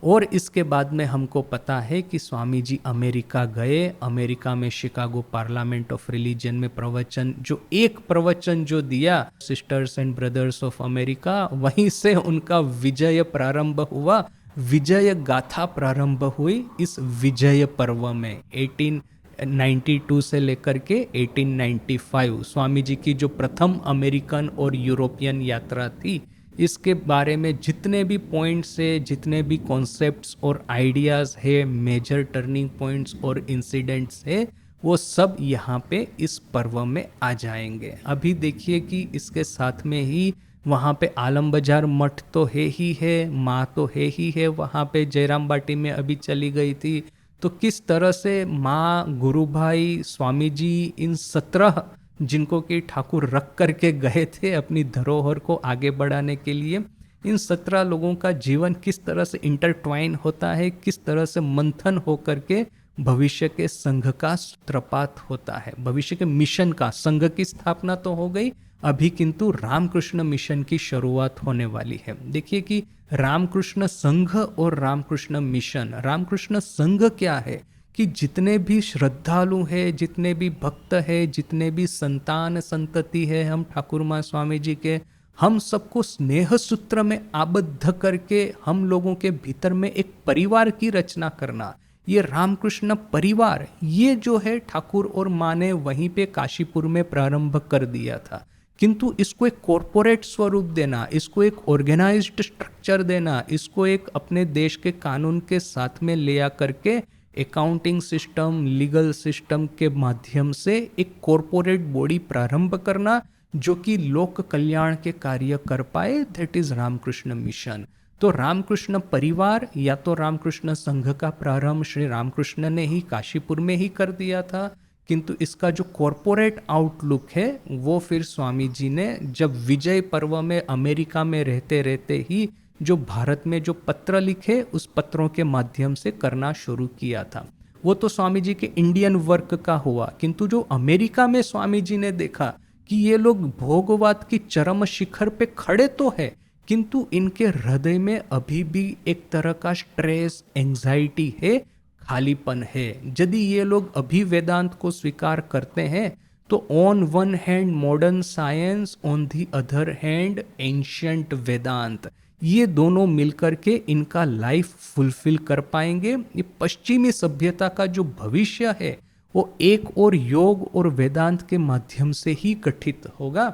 और इसके बाद में हमको पता है कि स्वामी जी अमेरिका गए, अमेरिका में शिकागो पार्लियामेंट ऑफ रिलीजन में प्रवचन, जो एक प्रवचन जो दिया sisters and brothers of America, वहीं से उनका विजय प्रारंभ हुआ, विजय गाथा प्रारंभ हुई इस विजय पर्व में। 1892 से लेकर के 1895 स्वामी जी की जो प्रथम अमेरिकन और यूरोपियन यात्रा थी, इसके बारे में जितने भी पॉइंट्स है, जितने भी कॉन्सेप्ट्स और आइडियाज़ है, मेजर टर्निंग पॉइंट्स और इंसिडेंट्स है, वो सब यहाँ पे इस पर्व में आ जाएंगे। अभी देखिए कि इसके साथ में ही वहाँ पे आलम बाजार मठ तो है ही है, माँ तो है ही है, वहाँ पे जयराम बाटी में अभी चली गई थी। तो किस तरह से माँ, गुरु भाई, स्वामी जी, इन 17 जिनको कि ठाकुर रख करके गए थे अपनी धरोहर को आगे बढ़ाने के लिए, इन 17 लोगों का जीवन किस तरह से इंटरट्वाइन होता है, किस तरह से मंथन हो करके भविष्य के संघ का सूत्रपात होता है, भविष्य के मिशन का। संघ की स्थापना तो हो गई अभी, किंतु रामकृष्ण मिशन की शुरुआत होने वाली है। देखिए कि रामकृष्ण संघ और रामकृष्ण मिशन, रामकृष्ण संघ क्या है कि जितने भी श्रद्धालु है, जितने भी भक्त है, जितने भी संतान संतति है हम ठाकुर माँ स्वामी जी के, हम सबको स्नेह सूत्र में आबद्ध करके हम लोगों के भीतर में एक परिवार की रचना करना, ये रामकृष्ण परिवार, ये जो है ठाकुर और माँ ने वहीं पे काशीपुर में प्रारंभ कर दिया था। किंतु इसको एक कॉरपोरेट स्वरूप देना, इसको एक ऑर्गेनाइज्ड स्ट्रक्चर देना, इसको एक अपने देश के कानून के साथ में ले आ करके अकाउंटिंग सिस्टम, लीगल सिस्टम के माध्यम से एक कॉरपोरेट बॉडी प्रारंभ करना जो कि लोक कल्याण के कार्य कर पाए, दैट इज रामकृष्ण मिशन। तो रामकृष्ण परिवार या तो रामकृष्ण संघ का प्रारंभ श्री रामकृष्ण ने ही काशीपुर में ही कर दिया था, किंतु इसका जो कॉरपोरेट आउटलुक है वो फिर स्वामी जी ने जब विजय पर्व में अमेरिका में रहते रहते ही जो भारत में जो पत्र लिखे, उस पत्रों के माध्यम से करना शुरू किया था। वो तो स्वामी जी के इंडियन वर्क का हुआ, किंतु जो अमेरिका में स्वामी जी ने देखा कि ये लोग भोगवाद की चरम शिखर पे खड़े तो है, किंतु इनके हृदय में अभी भी एक तरह का स्ट्रेस, एंजाइटी है, खालीपन है। यदि ये लोग अभी वेदांत को स्वीकार करते हैं तो on one hand modern science, on the other hand ancient Vedanta, ये दोनों मिलकर के इनका लाइफ फुलफिल कर पाएंगे। ये पश्चिमी सभ्यता का जो भविष्य है वो एक और योग और वेदांत के माध्यम से ही गठित होगा।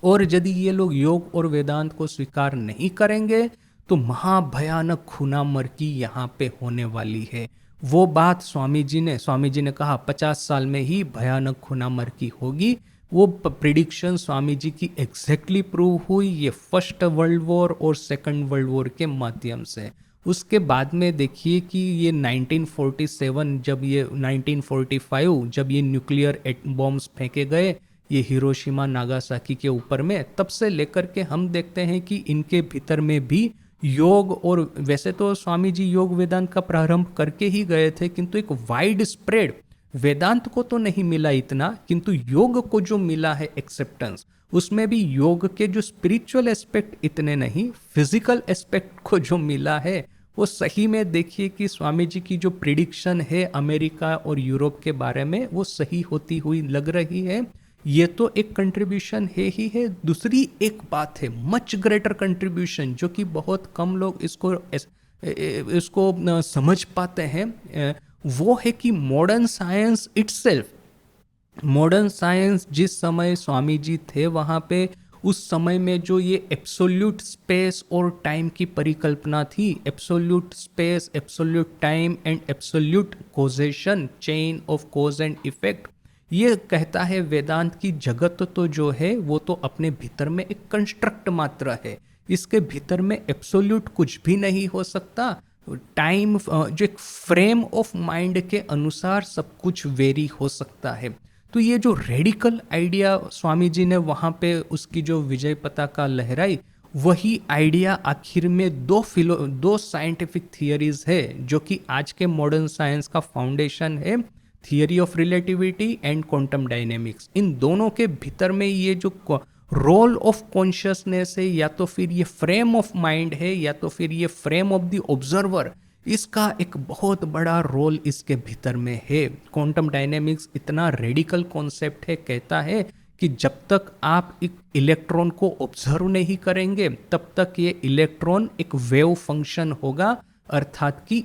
और यदि ये लोग योग और वेदांत को स्वीकार नहीं करेंगे तो महाभयानक खूनामर की यहाँ पे होने वाली है। वो बात स्वामी जी ने कहा 50 साल में ही भयानक खूनामर की होगी। वो प्रिडिक्शन स्वामी जी की एग्जैक्टली प्रूव हुई, ये फर्स्ट वर्ल्ड वॉर और सेकंड वर्ल्ड वॉर के माध्यम से। उसके बाद में देखिए कि ये 1947 जब ये 1945 जब ये न्यूक्लियर बॉम्ब्स फेंके गए ये हिरोशिमा नागासाकी के ऊपर में, तब से लेकर के हम देखते हैं कि इनके भीतर में भी योग, और वैसे तो स्वामी जी योग वेदांत का प्रारंभ करके ही गए थे, किंतु एक वाइड स्प्रेड वेदांत को तो नहीं मिला इतना, किंतु योग को जो मिला है एक्सेप्टेंस, उसमें भी योग के जो स्पिरिचुअल एस्पेक्ट इतने नहीं, फिजिकल एस्पेक्ट को जो मिला है वो सही में देखिए कि स्वामी जी की जो प्रिडिक्शन है अमेरिका और यूरोप के बारे में वो सही होती हुई लग रही है। ये तो एक कंट्रीब्यूशन है ही है। दूसरी एक बात है, मच ग्रेटर कंट्रीब्यूशन, जो कि बहुत कम लोग इसको समझ पाते हैं, वो है कि modern science itself, modern science जिस समय स्वामी जी थे वहाँ पे, उस समय में जो ये एब्सोल्यूट स्पेस और टाइम की परिकल्पना थी, absolute space, absolute time and absolute causation, chain of cause and effect, ये कहता है वेदांत की जगत तो जो है वो तो अपने भीतर में एक कंस्ट्रक्ट मात्र है, इसके भीतर में एब्सोल्यूट कुछ भी नहीं हो सकता। टाइम जो एक फ्रेम ऑफ माइंड के अनुसार सब कुछ वेरी हो सकता है। तो ये जो रेडिकल आइडिया स्वामी जी ने वहाँ पे उसकी जो विजय पताका लहराई, वही आइडिया आखिर में दो साइंटिफिक थियरीज है जो कि आज के मॉडर्न साइंस का फाउंडेशन है, theory of relativity and quantum dynamics. इन दोनों के भीतर में ये जो रोल ऑफ कॉन्शियसनेस है, या तो फिर ये फ्रेम ऑफ माइंड है, या तो फिर ये फ्रेम ऑफ द ऑब्जर्वर, इसका एक बहुत बड़ा रोल इसके भीतर में है। क्वांटम डायनेमिक्स इतना रेडिकल कॉन्सेप्ट है, कहता है कि जब तक आप एक इलेक्ट्रॉन को ऑब्जर्व नहीं करेंगे तब तक ये इलेक्ट्रॉन एक वेव फंक्शन होगा, अर्थात कि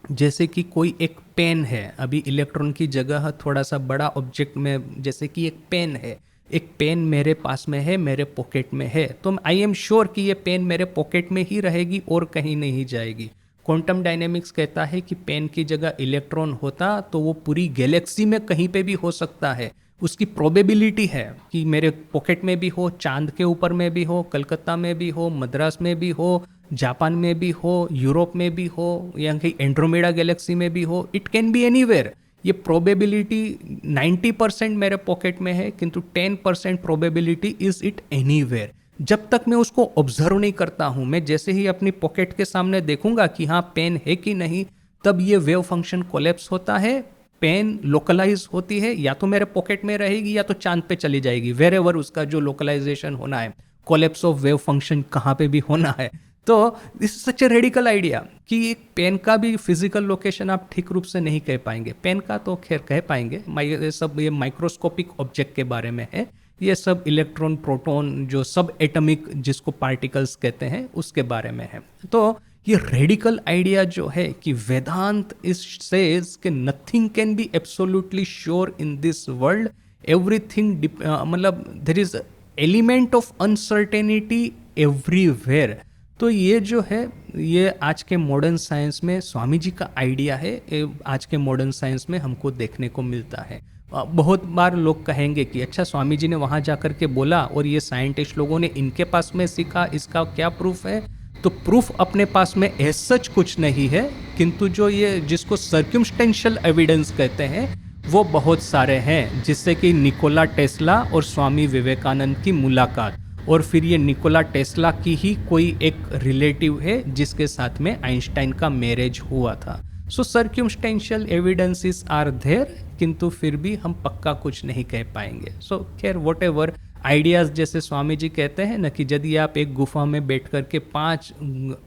जैसे कि कोई एक पेन है, अभी इलेक्ट्रॉन की जगह थोड़ा सा बड़ा ऑब्जेक्ट में, जैसे कि एक पेन है, एक पेन मेरे पास में है, मेरे पॉकेट में है, तो आई एम श्योर कि ये पेन मेरे पॉकेट में ही रहेगी और कहीं नहीं जाएगी। क्वांटम डायनेमिक्स कहता है कि पेन की जगह इलेक्ट्रॉन होता तो वो पूरी गैलेक्सी में कहीं पे भी हो सकता है, उसकी प्रोबेबिलिटी है कि मेरे पॉकेट में भी हो, चांद के ऊपर में भी हो, कलकत्ता में भी हो, मद्रास में भी हो, जापान में भी हो, यूरोप में भी हो, या कहीं एंड्रोमेडा गैलेक्सी में भी हो, इट कैन बी एनीवेयर। ये प्रोबेबिलिटी 90% मेरे पॉकेट में है, किंतु 10% प्रोबेबिलिटी इज इट एनीवेयर। जब तक मैं उसको ऑब्जर्व नहीं करता हूं, मैं जैसे ही अपनी पॉकेट के सामने देखूंगा कि हाँ पेन है कि नहीं, तब ये वेव फंक्शन कोलैप्स होता है, पेन लोकलाइज होती है, या तो मेरे पॉकेट में रहेगी या तो चांद पे चली जाएगी, वेर एवर उसका जो लोकलाइजेशन होना है, कोलैप्स ऑफ वेव फंक्शन कहाँ पे भी होना है। तो this is such a radical idea कि एक पेन का भी फिजिकल लोकेशन आप ठीक रूप से नहीं कह पाएंगे, पेन का तो खैर कह पाएंगे, ये सब ये माइक्रोस्कोपिक ऑब्जेक्ट के बारे में है, ये सब इलेक्ट्रॉन प्रोटॉन जो सब एटॉमिक जिसको पार्टिकल्स कहते हैं उसके बारे में है। तो ये रेडिकल आइडिया जो है कि वेदांत इज सेज कि nothing can be absolutely sure in this world, everything मतलब there is element of uncertainty everywhere. तो ये जो है ये आज के मॉडर्न साइंस में स्वामी जी का आइडिया है, आज के मॉडर्न साइंस में हमको देखने को मिलता है। बहुत बार लोग कहेंगे कि अच्छा स्वामी जी ने वहाँ जा कर के बोला और ये साइंटिस्ट लोगों ने इनके पास में सीखा, इसका क्या प्रूफ है? तो प्रूफ अपने पास में एज सच कुछ नहीं है, किंतु जो ये जिसको सर्क्यूमस्टेंशियल एविडेंस कहते हैं वो बहुत सारे हैं, जिससे कि निकोला टेस्ला और स्वामी विवेकानंद की मुलाकात, और फिर ये निकोला टेस्ला की ही कोई एक रिलेटिव है जिसके साथ में आइंस्टाइन का मैरिज हुआ था। सो सर्क्यूमस्टेंशियल एविडेंसेस आर देयर, किंतु फिर भी हम पक्का कुछ नहीं कह पाएंगे। सो खैर वॉट एवर आइडियाज़, जैसे स्वामी जी कहते हैं ना कि यदि आप एक गुफा में बैठ करके 5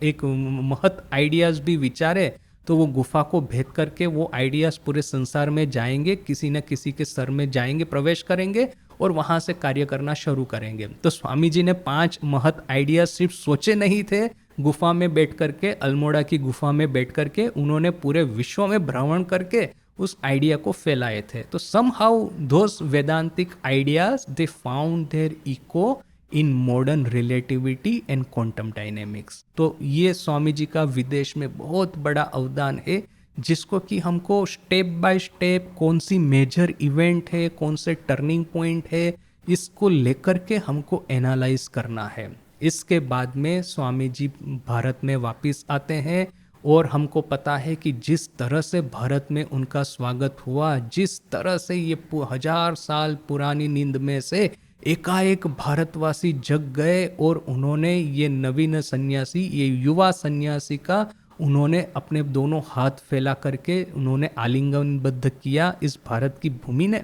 एक महत आइडियाज़ भी विचारे तो वो गुफा को भेद करके वो आइडियाज़ पूरे संसार में जाएंगे, किसी न किसी के सर में जाएंगे, प्रवेश करेंगे और वहाँ से कार्य करना शुरू करेंगे। तो स्वामी जी ने 5 महत आइडियाज़ सिर्फ सोचे नहीं थे गुफा में बैठ करके, अल्मोड़ा की गुफा में बैठ करके उन्होंने पूरे विश्व में भ्रमण करके उस आइडिया को फैलाए थे। तो somehow those Vedantic ideas they found their echo in modern relativity and quantum dynamics. तो ये स्वामी जी का विदेश में बहुत बड़ा अवदान है, जिसको कि हमको स्टेप बाय स्टेप कौन सी मेजर इवेंट है, कौन से टर्निंग पॉइंट है, इसको लेकर के हमको एनालाइज करना है। इसके बाद में स्वामी जी भारत में वापस आते हैं और हमको पता है कि जिस तरह से भारत में उनका स्वागत हुआ, जिस तरह से ये 1000 साल पुरानी नींद में से एकाएक भारतवासी जग गए और उन्होंने ये नवीन सन्यासी, ये युवा सन्यासी का उन्होंने अपने दोनों हाथ फैला करके उन्होंने आलिंगनबद्ध किया इस भारत की भूमि ने।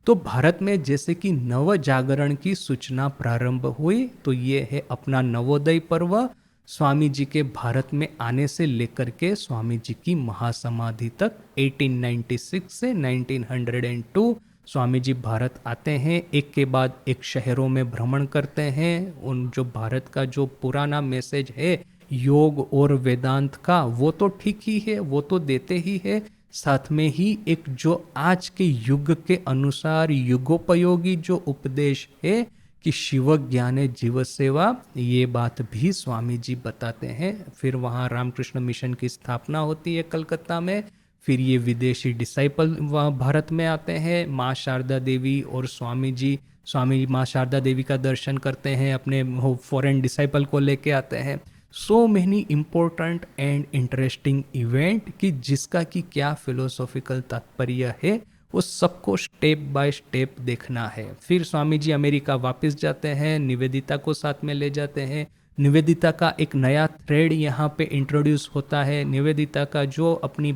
तो भारत में जैसे कि नव जागरण की सूचना प्रारंभ हुई, तो ये है अपना नवोदय पर्व। स्वामी जी के भारत में आने से लेकर के स्वामी जी की महासमाधि तक 1896 से 1902 स्वामी जी भारत आते हैं, एक के बाद एक शहरों में भ्रमण करते हैं। उन जो भारत का जो पुराना मैसेज है योग और वेदांत का, वो तो ठीक ही है, वो तो देते ही है, साथ में ही एक जो आज के युग के अनुसार युगोपयोगी जो उपदेश है कि शिव ज्ञाने जीव सेवा, ये बात भी स्वामी जी बताते हैं। फिर वहाँ रामकृष्ण मिशन की स्थापना होती है कलकत्ता में। फिर ये विदेशी डिसाइपल वहाँ भारत में आते हैं, माँ शारदा देवी और स्वामी माँ शारदा देवी का दर्शन करते हैं, अपने फॉरेन डिसाइपल को लेके आते हैं। So many important and interesting event कि जिसका कि क्या फिलोसॉफिकल तात्पर्य है वो सबको स्टेप बाय स्टेप देखना है। फिर स्वामी जी अमेरिका वापस जाते हैं, निवेदिता को साथ में ले जाते हैं। निवेदिता का एक नया थ्रेड यहाँ पे इंट्रोड्यूस होता है। निवेदिता का जो अपनी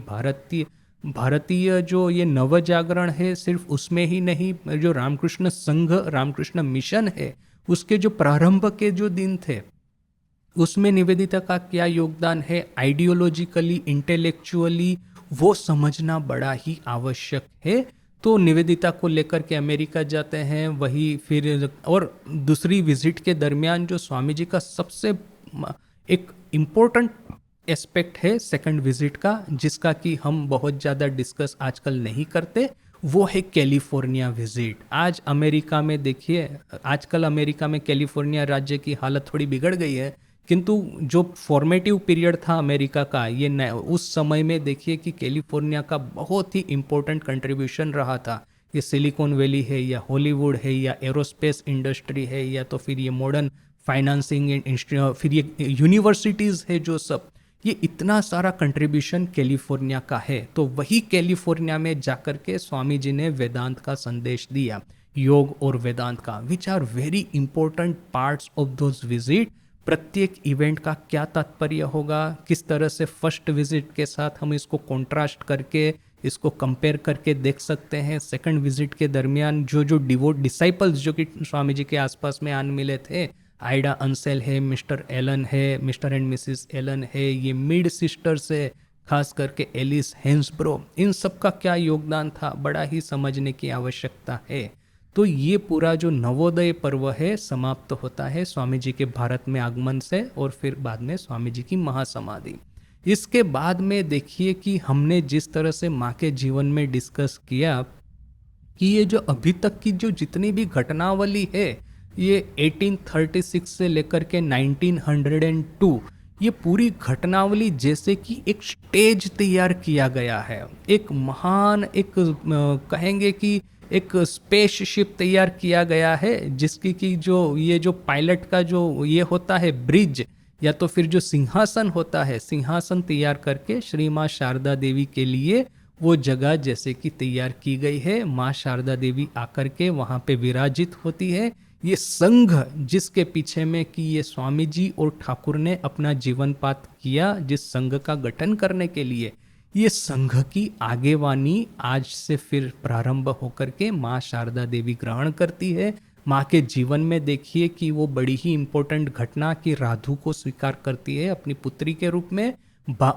भारतीय जो ये नव जागरण है, सिर्फ उसमें ही नहीं, जो रामकृष्ण संघ, रामकृष्ण मिशन है, उसके जो प्रारंभ के जो दिन थे उसमें निवेदिता का क्या योगदान है, आइडियोलॉजिकली, इंटेलेक्चुअली, वो समझना बड़ा ही आवश्यक है। तो निवेदिता को लेकर के अमेरिका जाते हैं। वही फिर और दूसरी विजिट के दरमियान जो स्वामी जी का सबसे एक इम्पोर्टेंट एस्पेक्ट है सेकंड विजिट का, जिसका कि हम बहुत ज़्यादा डिस्कस आजकल नहीं करते, वो है कैलिफोर्निया विजिट। आज अमेरिका में देखिए, आजकल अमेरिका में कैलिफोर्निया राज्य की हालत थोड़ी बिगड़ गई है, किंतु जो फॉर्मेटिव पीरियड था अमेरिका का, ये उस समय में देखिए कि कैलिफोर्निया का बहुत ही इम्पोर्टेंट कंट्रीब्यूशन रहा था। ये सिलिकॉन वैली है या हॉलीवुड है या एरोस्पेस इंडस्ट्री है या तो फिर ये मॉडर्न फाइनेंसिंग, फिर ये यूनिवर्सिटीज़ है, जो सब ये इतना सारा कंट्रीब्यूशन कैलिफोर्निया का है। तो वही कैलिफोर्निया में जाकर के स्वामी जी ने वेदांत का संदेश दिया, योग और वेदांत का, which are very important parts of those visit. प्रत्येक इवेंट का क्या तात्पर्य होगा, किस तरह से फर्स्ट विजिट के साथ हम इसको कॉन्ट्रास्ट करके, इसको कंपेयर करके देख सकते हैं। सेकंड विजिट के दरमियान जो डिसाइपल्स जो कि स्वामी जी के आसपास में आन मिले थे, आइडा अंसेल है, मिस्टर एलन है, मिस्टर एंड मिसिस एलन है, ये मिड सिस्टर्स है, खास करके एलिस हेंसब्रो, इन सब का क्या योगदान था, बड़ा ही समझने की आवश्यकता है। तो ये पूरा जो नवोदय पर्व है समाप्त होता है स्वामी जी के भारत में आगमन से, और फिर बाद में स्वामी जी की महासमाधि। इसके बाद में देखिए कि हमने जिस तरह से माँ के जीवन में डिस्कस किया कि ये जो अभी तक की जो जितनी भी घटनावली है, ये 1836 से लेकर के 1902, ये पूरी घटनावली जैसे कि एक स्टेज तैयार किया गया है, एक महान, एक कहेंगे कि एक स्पेसशिप तैयार किया गया है, जिसकी कि जो पायलट का जो ये होता है ब्रिज, या तो फिर जो सिंहासन होता है, सिंहासन तैयार करके श्री माँ शारदा देवी के लिए वो जगह जैसे कि तैयार की गई है। माँ शारदा देवी आकर के वहाँ पे विराजित होती है। ये संघ जिसके पीछे में कि ये स्वामी जी और ठाकुर ने अपना जीवन पात किया, जिस संघ का गठन करने के लिए, ये संघ की आगेवानी आज से फिर प्रारंभ होकर के माँ शारदा देवी ग्रहण करती है। माँ के जीवन में देखिए कि वो बड़ी ही इम्पोर्टेंट घटना कि राधु को स्वीकार करती है अपनी पुत्री के रूप में,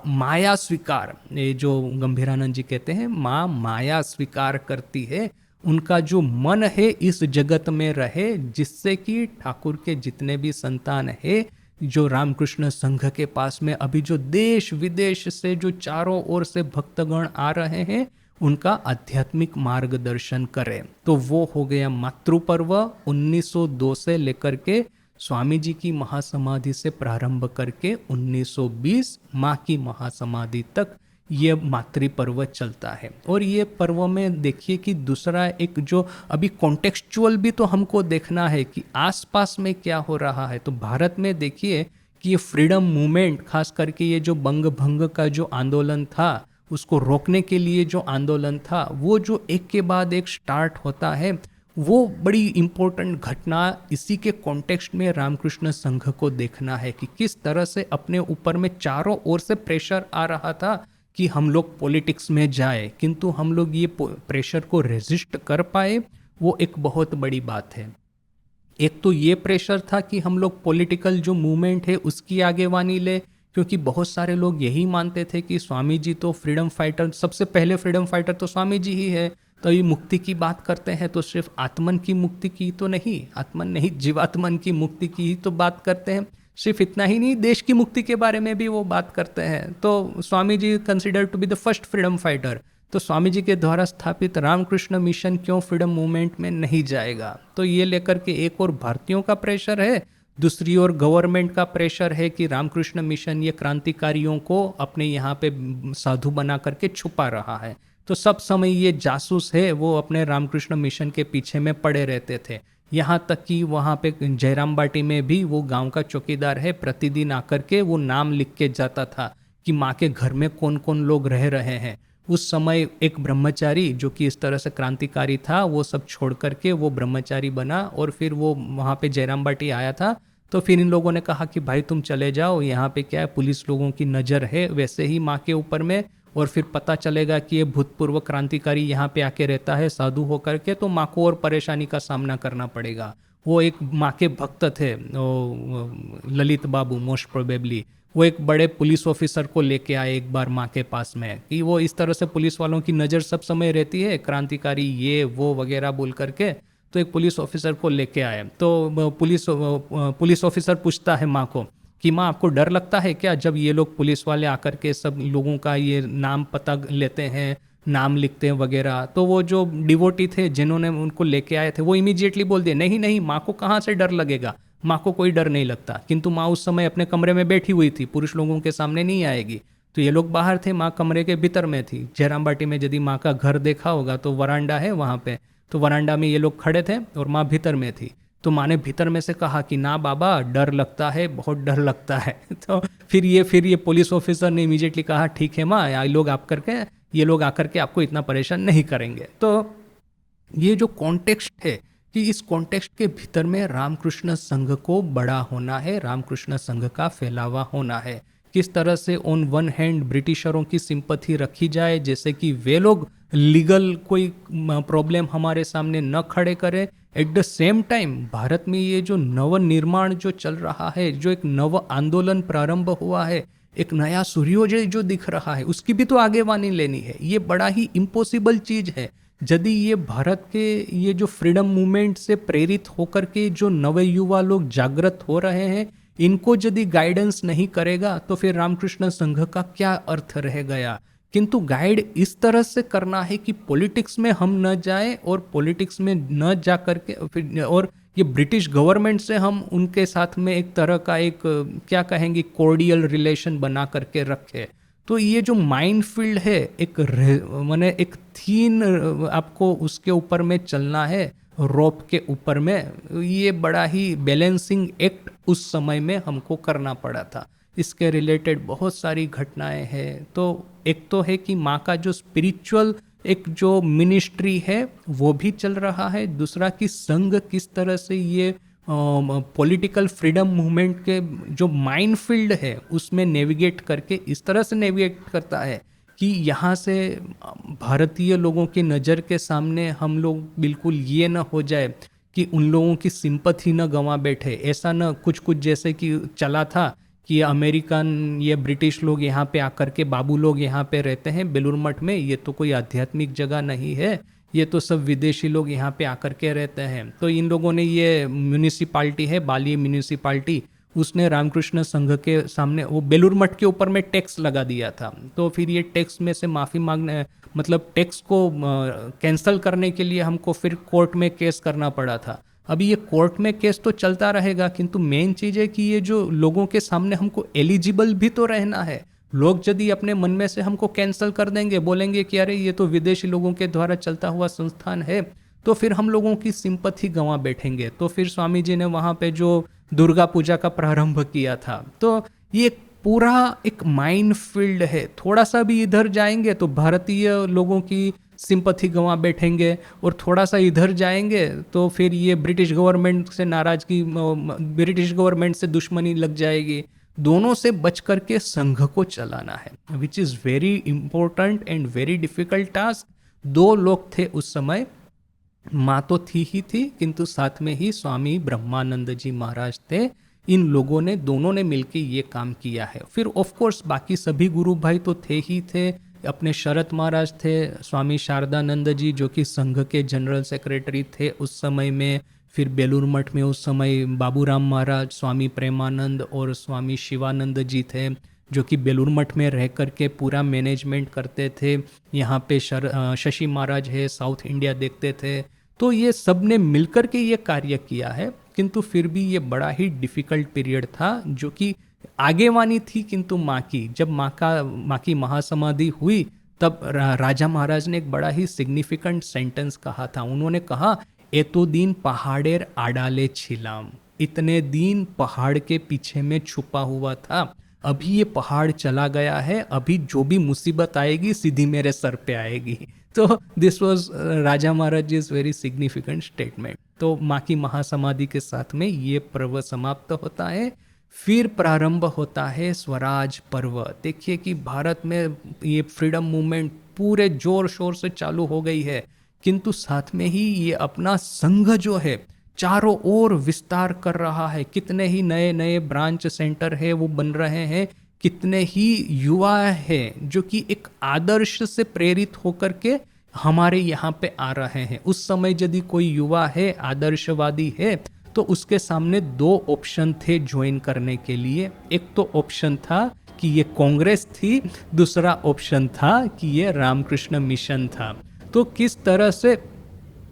माया स्वीकार, ये जो गंभीरानंद जी कहते हैं, माँ माया स्वीकार करती है। उनका जो मन है इस जगत में रहे, जिससे कि ठाकुर के जितने भी संतान है, जो रामकृष्ण संघ के पास में अभी जो देश विदेश से जो चारों ओर से भक्तगण आ रहे हैं, उनका आध्यात्मिक मार्गदर्शन करें। तो वो हो गया मातृपर्व 1902 से लेकर के स्वामी जी की महासमाधि से प्रारंभ करके 1920 माँ की महासमाधि तक ये मातृपर्व चलता है। और ये पर्व में देखिए कि दूसरा एक जो अभी कॉन्टेक्चुअल भी तो हमको देखना है कि आसपास में क्या हो रहा है। तो भारत में देखिए कि ये फ्रीडम मूवमेंट, खास करके ये जो बंग भंग का जो आंदोलन था, उसको रोकने के लिए जो आंदोलन था, वो जो एक के बाद एक स्टार्ट होता है, वो बड़ी इम्पोर्टेंट घटना, इसी के कॉन्टेक्स्ट में रामकृष्ण संघ को देखना है कि किस तरह से अपने ऊपर में चारों ओर से प्रेशर आ रहा था कि हम लोग पॉलिटिक्स में जाए, किंतु हम लोग ये प्रेशर को रेजिस्ट कर पाए, वो एक बहुत बड़ी बात है। एक तो ये प्रेशर था कि हम लोग पॉलिटिकल जो मूवमेंट है उसकी आगेवानी ले, क्योंकि बहुत सारे लोग यही मानते थे कि स्वामी जी तो फ्रीडम फाइटर, सबसे पहले फ्रीडम फाइटर तो स्वामी जी ही है, तो ये मुक्ति की बात करते हैं तो सिर्फ आत्मन की मुक्ति की तो नहीं, आत्मन नहीं जीवात्मन की मुक्ति की ही तो बात करते हैं। सिर्फ इतना ही नहीं, देश की मुक्ति के बारे में भी वो बात करते हैं। तो Swami ji consider to be the first freedom fighter, तो स्वामी जी के द्वारा स्थापित रामकृष्ण मिशन क्यों फ्रीडम मूवमेंट में नहीं जाएगा। तो ये लेकर के एक और भारतीयों का प्रेशर है, दूसरी ओर गवर्नमेंट का प्रेशर है कि रामकृष्ण मिशन ये क्रांतिकारियों को अपने यहाँ पे साधु बना करके छुपा रहा है। तो सब समय ये जासूस है वो अपने रामकृष्ण मिशन के पीछे में पड़े रहते थे। यहाँ तक कि वहाँ पे जयराम बाटी में भी वो गांव का चौकीदार है, प्रतिदिन आकर के वो नाम लिख के जाता था कि माँ के घर में कौन कौन लोग रह रहे हैं। उस समय एक ब्रह्मचारी जो कि इस तरह से क्रांतिकारी था, वो सब छोड़ करके वो ब्रह्मचारी बना और फिर वो वहाँ पे जयराम बाटी आया था। तो फिर इन लोगों ने कहा कि भाई तुम चले जाओ, यहाँ पे क्या है, पुलिस लोगों की नज़र है वैसे ही माँ के ऊपर में, और फिर पता चलेगा कि ये भूतपूर्व क्रांतिकारी यहाँ पे आके रहता है साधु होकर के, तो माँ को और परेशानी का सामना करना पड़ेगा। वो एक माँ के भक्त थे, ललित बाबू मोस्ट प्रोबेबली, वो एक बड़े पुलिस ऑफिसर को लेके आए एक बार माँ के पास में कि वो इस तरह से पुलिस वालों की नज़र सब समय रहती है, क्रांतिकारी ये वो वगैरह बोल करके। तो एक पुलिस ऑफिसर को लेके आए, तो पुलिस ऑफिसर पूछता है माँ को कि माँ आपको डर लगता है क्या जब ये लोग पुलिस वाले आकर के सब लोगों का ये नाम पता लेते हैं, नाम लिखते हैं वगैरह। तो वो जो डिवोटी थे जिन्होंने उनको लेके आए थे वो इमीडिएटली बोल दिए नहीं नहीं, माँ को कहाँ से डर लगेगा, माँ को कोई डर नहीं लगता। किंतु माँ उस समय अपने कमरे में बैठी हुई थी, पुरुष लोगों के सामने नहीं आएगी। तो ये लोग बाहर थे, माँ कमरे के भीतर में थी। जयराम बाटी में यदि माँ का घर देखा होगा तो वरांडा है वहाँ पे, तो वरांडा में ये लोग खड़े थे और माँ भीतर में थी। तो माँ ने भीतर में से कहा कि ना बाबा डर लगता है, बहुत डर लगता है। तो फिर ये पुलिस ऑफिसर ने इमीडिएटली कहा ठीक है माँ, ये लोग आकर के आपको इतना परेशान नहीं करेंगे। तो ये जो कॉन्टेक्स्ट है कि इस कॉन्टेक्स्ट के भीतर में रामकृष्ण संघ को बड़ा होना है, रामकृष्ण संघ का फैलावा होना है। किस तरह से ऑन वन हैंड ब्रिटिशरों की सिंपैथी रखी जाए, जैसे कि वे लोग लीगल कोई प्रॉब्लम हमारे सामने न खड़े करें। At the same time Bharat में ये जो नव निर्माण जो चल रहा है, जो एक नव आंदोलन प्रारंभ हुआ है, एक नया सूर्योदय जो दिख रहा है, उसकी भी तो आगेवानी लेनी है। ये बड़ा ही इम्पॉसिबल चीज है। यदि ये भारत के ये जो फ्रीडम मूवमेंट से प्रेरित होकर के जो नव युवा लोग जागृत हो रहे हैं, इनको यदि गाइडेंस नहीं करेगा तो फिर रामकृष्ण संघ का क्या अर्थ रह गया। किंतु गाइड इस तरह से करना है कि पॉलिटिक्स में हम न जाएं और पॉलिटिक्स में न जा करके फिर, और ये ब्रिटिश गवर्नमेंट से हम उनके साथ में एक तरह का एक क्या कहेंगे कोर्डियल रिलेशन बना करके रखें। तो ये जो माइंड फील्ड है, एक माने एक थीन आपको उसके ऊपर में चलना है, रोप के ऊपर में, ये बड़ा ही बैलेंसिंग एक्ट उस समय में हमको करना पड़ा था। इसके रिलेटेड बहुत सारी घटनाएं हैं। तो एक तो है कि माँ का जो स्पिरिचुअल एक जो मिनिस्ट्री है वो भी चल रहा है, दूसरा कि संघ किस तरह से ये पॉलिटिकल फ्रीडम मूवमेंट के जो माइंड फील्ड है उसमें नेविगेट करके इस तरह से नेविगेट करता है कि यहाँ से भारतीय लोगों की नज़र के सामने हम लोग बिल्कुल ये ना हो जाए कि उन लोगों की सिंपैथी न गंवा बैठे। ऐसा न कुछ कुछ जैसे कि चला था कि अमेरिकन ये ब्रिटिश लोग यहाँ पे आकर के, बाबू लोग यहाँ पे रहते हैं बेलूर मठ में, ये तो कोई आध्यात्मिक जगह नहीं है, ये तो सब विदेशी लोग यहाँ पे आकर के रहते हैं। तो इन लोगों ने ये म्यूनिसिपाल्टी है बाली म्यूनिसिपाल्टी, उसने रामकृष्ण संघ के सामने वो बेलूर मठ के ऊपर में टैक्स लगा दिया था। तो फिर ये टैक्स में से माफ़ी मांगने, मतलब टैक्स को कैंसिल करने के लिए हमको फिर कोर्ट में केस करना पड़ा था। अभी ये कोर्ट में केस तो चलता रहेगा, किंतु मेन चीज़ है कि ये जो लोगों के सामने हमको एलिजिबल भी तो रहना है। लोग यदि अपने मन में से हमको कैंसिल कर देंगे, बोलेंगे कि अरे ये तो विदेशी लोगों के द्वारा चलता हुआ संस्थान है, तो फिर हम लोगों की सिंपैथी गंवा बैठेंगे। तो फिर स्वामी जी ने वहाँ पे जो दुर्गा पूजा का प्रारंभ किया था, तो ये पूरा एक माइंड फील्ड है। थोड़ा सा भी इधर जाएंगे तो भारतीय लोगों की सिंपथी गंवा बैठेंगे और थोड़ा सा इधर जाएंगे तो फिर ये ब्रिटिश गवर्नमेंट से नाराजगी, ब्रिटिश गवर्नमेंट से दुश्मनी लग जाएगी। दोनों से बच करके संघ को चलाना है, विच is very important and very difficult task. दो लोग थे उस समय, माँ तो थी ही थी, किंतु साथ में ही स्वामी ब्रह्मानंद जी महाराज थे। इन लोगों ने, दोनों ने मिलकर ये काम किया है। फिर ऑफ कोर्स बाकी सभी गुरु भाई तो थे ही थे, अपने शरत महाराज थे, स्वामी शारदानंद जी जो कि संघ के जनरल सेक्रेटरी थे उस समय में। फिर बेलूर मठ में उस समय बाबूराम महाराज, स्वामी प्रेमानंद और स्वामी शिवानंद जी थे जो कि बेलूर मठ में रह करके पूरा मैनेजमेंट करते थे। यहाँ पे शशि महाराज है, साउथ इंडिया देखते थे। तो ये सब ने मिलकर के ये कार्य किया है, किंतु फिर भी ये बड़ा ही डिफिकल्ट पीरियड था जो कि आगेवानी थी। किंतु माँ की, जब माँ की महासमाधि हुई तब राजा महाराज ने एक बड़ा ही सिग्निफिकेंट सेंटेंस कहा था। उन्होंने कहा, एतो दिन पहाड़ेर आड़ाले छिलाम, इतने दिन पहाड़ के पीछे में छुपा हुआ था, अभी ये पहाड़ चला गया है, अभी जो भी मुसीबत आएगी सीधी मेरे सर पे आएगी। तो this was Raja Maharaj is very significant statement. तो माँ की महासमाधि के साथ में ये पर्व समाप्त होता है। फिर प्रारंभ होता है स्वराज पर्व। देखिए कि भारत में ये फ्रीडम मूवमेंट पूरे जोर शोर से चालू हो गई है, किंतु साथ में ही ये अपना संघ जो है चारों ओर विस्तार कर रहा है। कितने ही नए नए ब्रांच सेंटर है वो बन रहे हैं, कितने ही युवा हैं जो कि एक आदर्श से प्रेरित होकर के हमारे यहाँ पे आ रहे हैं। उस समय यदि कोई युवा है, आदर्शवादी है, तो उसके सामने दो ऑप्शन थे ज्वाइन करने के लिए। एक तो ऑप्शन था कि ये कांग्रेस थी, दूसरा ऑप्शन था कि ये रामकृष्ण मिशन था। तो किस तरह से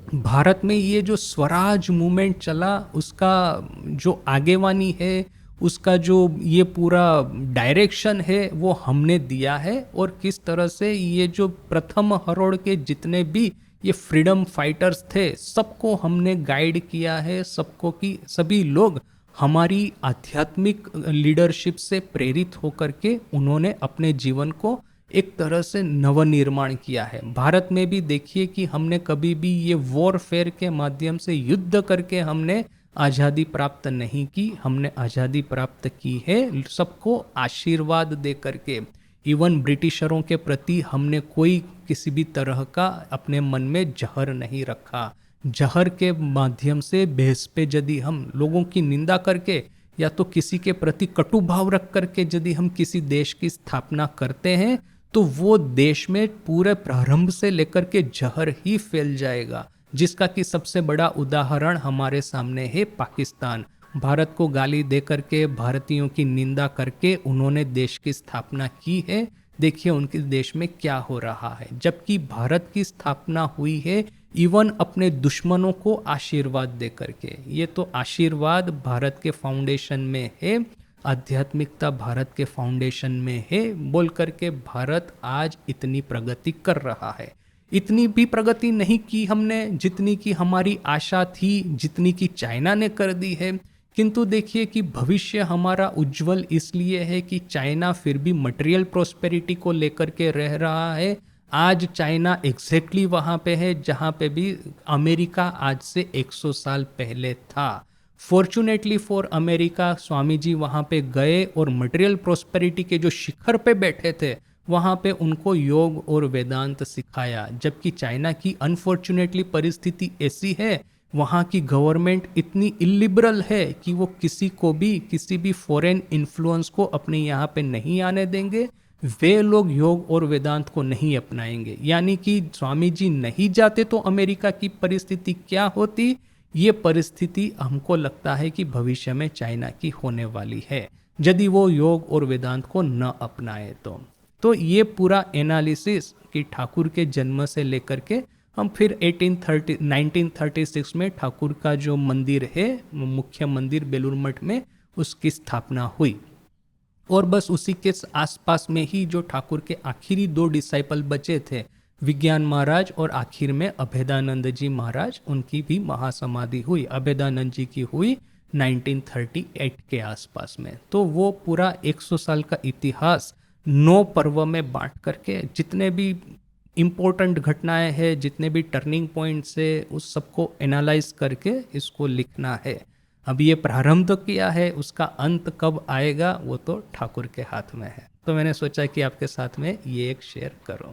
भारत में ये जो स्वराज मूवमेंट चला, उसका जो आगेवानी है, उसका जो ये पूरा डायरेक्शन है वो हमने दिया है। और किस तरह से ये जो प्रथम हरोड़ के जितने भी ये फ्रीडम फाइटर्स थे, सबको हमने गाइड किया है। सबको कि सभी लोग हमारी आध्यात्मिक लीडरशिप से प्रेरित होकर के उन्होंने अपने जीवन को एक तरह से नवनिर्माण किया है। भारत में भी देखिए कि हमने कभी भी ये वॉरफेयर के माध्यम से युद्ध करके हमने आज़ादी प्राप्त नहीं की। हमने आज़ादी प्राप्त की है सबको आशीर्वाद दे करके। इवन ब्रिटिशरों के प्रति हमने कोई किसी भी तरह का अपने मन में जहर नहीं रखा। जहर के माध्यम से बेस पे यदि हम लोगों की निंदा करके या तो किसी के प्रति कटु भाव रख करके यदि हम किसी देश की स्थापना करते हैं, तो वो देश में पूरे प्रारंभ से लेकर के जहर ही फैल जाएगा। जिसका कि सबसे बड़ा उदाहरण हमारे सामने है पाकिस्तान। भारत को गाली दे करके, भारतीयों की निंदा करके उन्होंने देश की स्थापना की है। देखिए उनके देश में क्या हो रहा है। जबकि भारत की स्थापना हुई है इवन अपने दुश्मनों को आशीर्वाद दे करके। ये तो आशीर्वाद भारत के फाउंडेशन में है, आध्यात्मिकता भारत के फाउंडेशन में है बोल करके भारत आज इतनी प्रगति कर रहा है। इतनी भी प्रगति नहीं की हमने जितनी की हमारी आशा थी, जितनी की चाइना ने कर दी है। किंतु देखिए कि भविष्य हमारा उज्जवल इसलिए है कि चाइना फिर भी मटेरियल प्रोस्पेरिटी को लेकर के रह रहा है। आज चाइना एग्जैक्टली वहाँ पे है जहाँ पे भी अमेरिका आज से 100 साल पहले था। Fortunately for America, Swami ji वहाँ पे गए और मटेरियल प्रोस्पेरिटी के जो शिखर पे बैठे थे वहाँ पे उनको योग और वेदांत सिखाया। जबकि चाइना की अनफॉर्चुनेटली परिस्थिति ऐसी है, वहाँ की गवर्नमेंट इतनी इलिबरल है कि वो किसी को भी, किसी भी फॉरेन इन्फ्लुएंस को अपने यहाँ पे नहीं आने देंगे। वे लोग योग और वेदांत को नहीं अपनाएंगे। यानी कि स्वामी जी नहीं जाते तो अमेरिका की परिस्थिति क्या होती, ये परिस्थिति हमको लगता है कि भविष्य में चाइना की होने वाली है यदि वो योग और वेदांत को न अपनाए तो ये पूरा एनालिसिस कि ठाकुर के जन्म से लेकर के हम फिर 1936 में ठाकुर का जो मंदिर है, मुख्य मंदिर बेलूर मठ में, उसकी स्थापना हुई। और बस उसी के आसपास में ही जो ठाकुर के आखिरी 2 डिसाइपल बचे थे, विज्ञान महाराज और आखिर में अभेदानंद जी महाराज, उनकी भी महासमाधि हुई। अभेदानंद जी की हुई 1938 के आसपास में। तो वो पूरा 100 साल का इतिहास 9 पर्व में बांट करके जितने भी इम्पोर्टेंट घटनाएं हैं, जितने भी टर्निंग पॉइंट्स है, उस सबको एनालाइज करके इसको लिखना है। अभी ये प्रारंभ तो किया है, उसका अंत कब आएगा वो तो ठाकुर के हाथ में है। तो मैंने सोचा कि आपके साथ में ये एक शेयर करूं।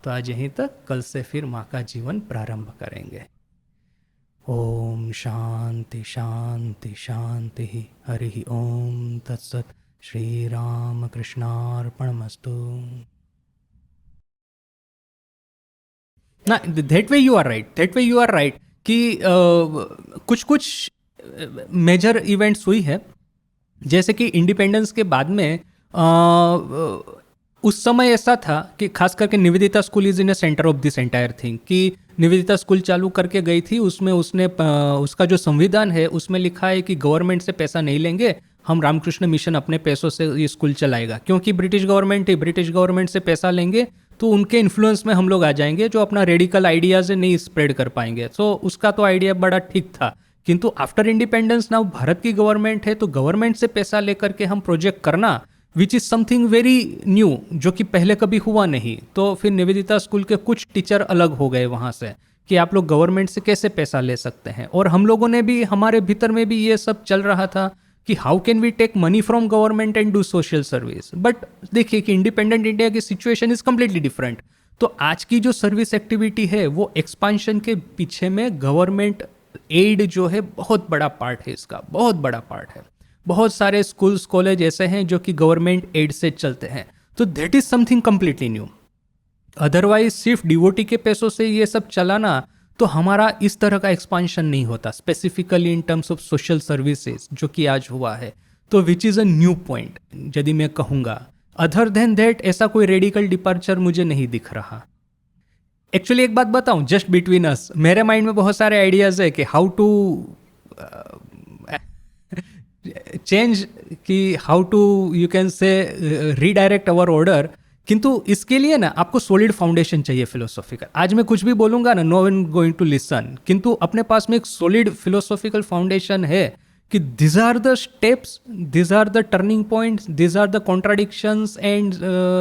तो आज यहीं तक, कल से फिर माँ का जीवन प्रारंभ करेंगे। ओम शांति शांति शांति। हरि ओम तत्सत। श्री राम कृष्णार्पणमस्तु। ना that way you are right, that way you are right कि कुछ कुछ मेजर इवेंट्स हुई है, जैसे कि इंडिपेंडेंस के बाद में उस समय ऐसा था कि खास करके Nivedita school is in a centre of this entire thing, कि निवेदिता स्कूल चालू करके गई थी, उसमें उसने उसका जो संविधान है उसमें लिखा है कि गवर्नमेंट से पैसा नहीं लेंगे, हम रामकृष्ण मिशन अपने पैसों से ये स्कूल चलाएगा, क्योंकि ब्रिटिश गवर्नमेंट ही, ब्रिटिश गवर्नमेंट से पैसा लेंगे तो उनके इन्फ्लुएंस में हम लोग आ जाएंगे, जो अपना रेडिकल आइडियाज नहीं स्प्रेड कर पाएंगे। तो उसका तो आइडिया बड़ा ठीक था, किंतु आफ्टर इंडिपेंडेंस नाउ भारत की गवर्नमेंट है, तो गवर्नमेंट से पैसा लेकर के हम प्रोजेक्ट करना which is something very new, जो कि पहले कभी हुआ नहीं। तो फिर निवेदिता स्कूल के कुछ टीचर अलग हो गए वहाँ से कि आप लोग गवर्नमेंट से कैसे पैसा ले सकते हैं। और हम लोगों ने भी, हमारे भीतर में भी ये सब चल रहा था कि how can we take money from government and do social service. But देखिए कि इंडिपेंडेंट इंडिया की सिचुएशन इज कंप्लीटली डिफरेंट। तो आज की जो सर्विस एक्टिविटी है वो एक्सपांशन के पीछे में गवर्नमेंट एड जो है बहुत बड़ा पार्ट है, इसका बहुत बड़ा पार्ट है। बहुत सारे स्कूल्स कॉलेज ऐसे हैं जो कि गवर्नमेंट एड से चलते हैं। तो that is something completely new. Otherwise सिर्फ डिवोटी के पैसों से ये सब चलाना, तो हमारा इस तरह का एक्सपांशन नहीं होता, specifically in terms of social services, जो कि आज हुआ है। तो which is a new point यदि मैं कहूँगा। अदर देन दैट ऐसा कोई रेडिकल डिपार्चर मुझे नहीं दिख रहा। एक्चुअली एक बात बताऊं, जस्ट बिटवीन अस, मेरे माइंड में बहुत सारे आइडियाज है कि हाउ टू चेंज, कि how to you can say redirect our order, किंतु इसके लिए ना आपको सॉलिड फाउंडेशन चाहिए फिलोसॉफिकल। आज मैं कुछ भी बोलूंगा ना, no one going to listen, किंतु अपने पास में एक सॉलिड फिलोसॉफिकल फाउंडेशन है कि this are the steps, this are the turning points, this are the contradictions and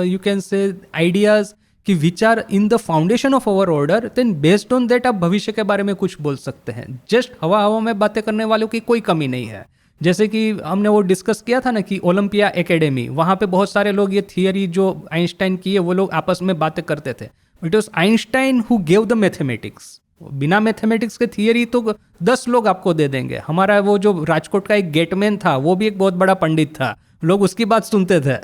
you can say ideas कि which are in the foundation of our order, then based on that आप भविष्य के बारे में कुछ बोल सकते हैं। जस्ट हवा हवा में बातें करने वालों की कोई कमी नहीं है। जैसे कि हमने वो डिस्कस किया था ना कि ओलंपिया एकेडमी, वहाँ पे बहुत सारे लोग ये थियरी जो आइंस्टाइन की है वो लोग आपस में बातें करते थे। It was Einstein who gave the mathematics. बिना मैथमेटिक्स के थियरी तो 10 लोग आपको दे देंगे। हमारा वो जो राजकोट का एक गेटमैन था वो भी एक बहुत बड़ा पंडित था, लोग उसकी बात सुनते थे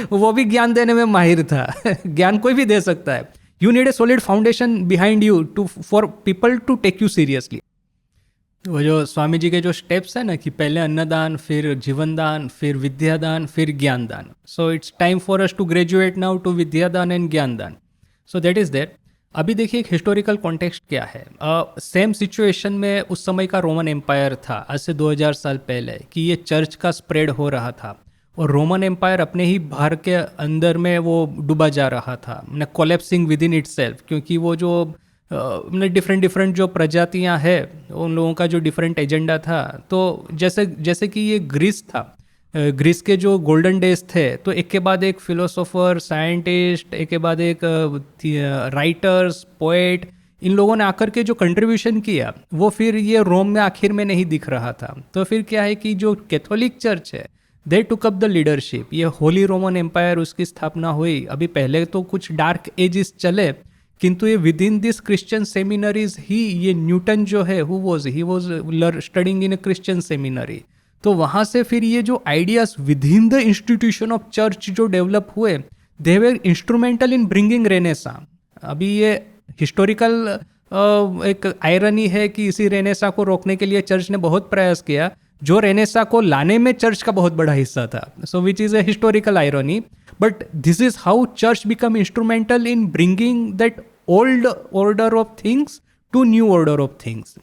वो भी ज्ञान देने में माहिर था ज्ञान कोई भी दे सकता है। You need a solid foundation behind you to for people to take you seriously. वो जो स्वामी जी के जो स्टेप्स है ना कि पहले अन्नदान, फिर जीवन दान, फिर विद्यादान, फिर ज्ञान दान। So it's time for us to graduate now to vidyadan and gyan दान। So that is there. अभी देखिए एक हिस्टोरिकल कॉन्टेक्स्ट क्या है। सेम सिचुएशन में उस समय का रोमन एम्पायर था, आज से 2000 साल पहले, कि ये चर्च का स्प्रेड हो रहा था और रोमन एम्पायर अपने ही भार के अंदर में वो डूबा जा रहा था, कोलैप्सिंग विद इन इटसेल्फ, क्योंकि वो जो डिफरेंट जो प्रजातियां हैं उन लोगों का जो डिफरेंट एजेंडा था। तो जैसे कि ये ग्रीस था, ग्रीस के जो गोल्डन डेज थे, तो एक के बाद एक फिलोसोफर, साइंटिस्ट, एक के बाद एक राइटर्स, पोएट, इन लोगों ने आकर के जो कंट्रीब्यूशन किया वो फिर ये रोम में आखिर में नहीं दिख रहा था। तो फिर क्या है कि जो कैथोलिक चर्च है दे टुक अप द लीडरशिप। ये होली रोमन एम्पायर, उसकी स्थापना हुई। अभी पहले तो कुछ डार्क एजेस चले, किंतु ये with in this Christian seminaries ही ये न्यूटन जो है he was studying in A Christian seminary. तो वहाँ से फिर ये जो ideas with in the institution of church जो डेवलप हुए, दे वर इंस्ट्रूमेंटल इन ब्रिंगिंग रेनेसा। अभी ये हिस्टोरिकल एक आयरनी है कि इसी रेनेसा को रोकने के लिए चर्च ने बहुत प्रयास किया, जो रेनेसा को लाने में चर्च का बहुत बड़ा हिस्सा था। So which is a historical irony, but this is how church become instrumental in bringing that old order of things to new order of things.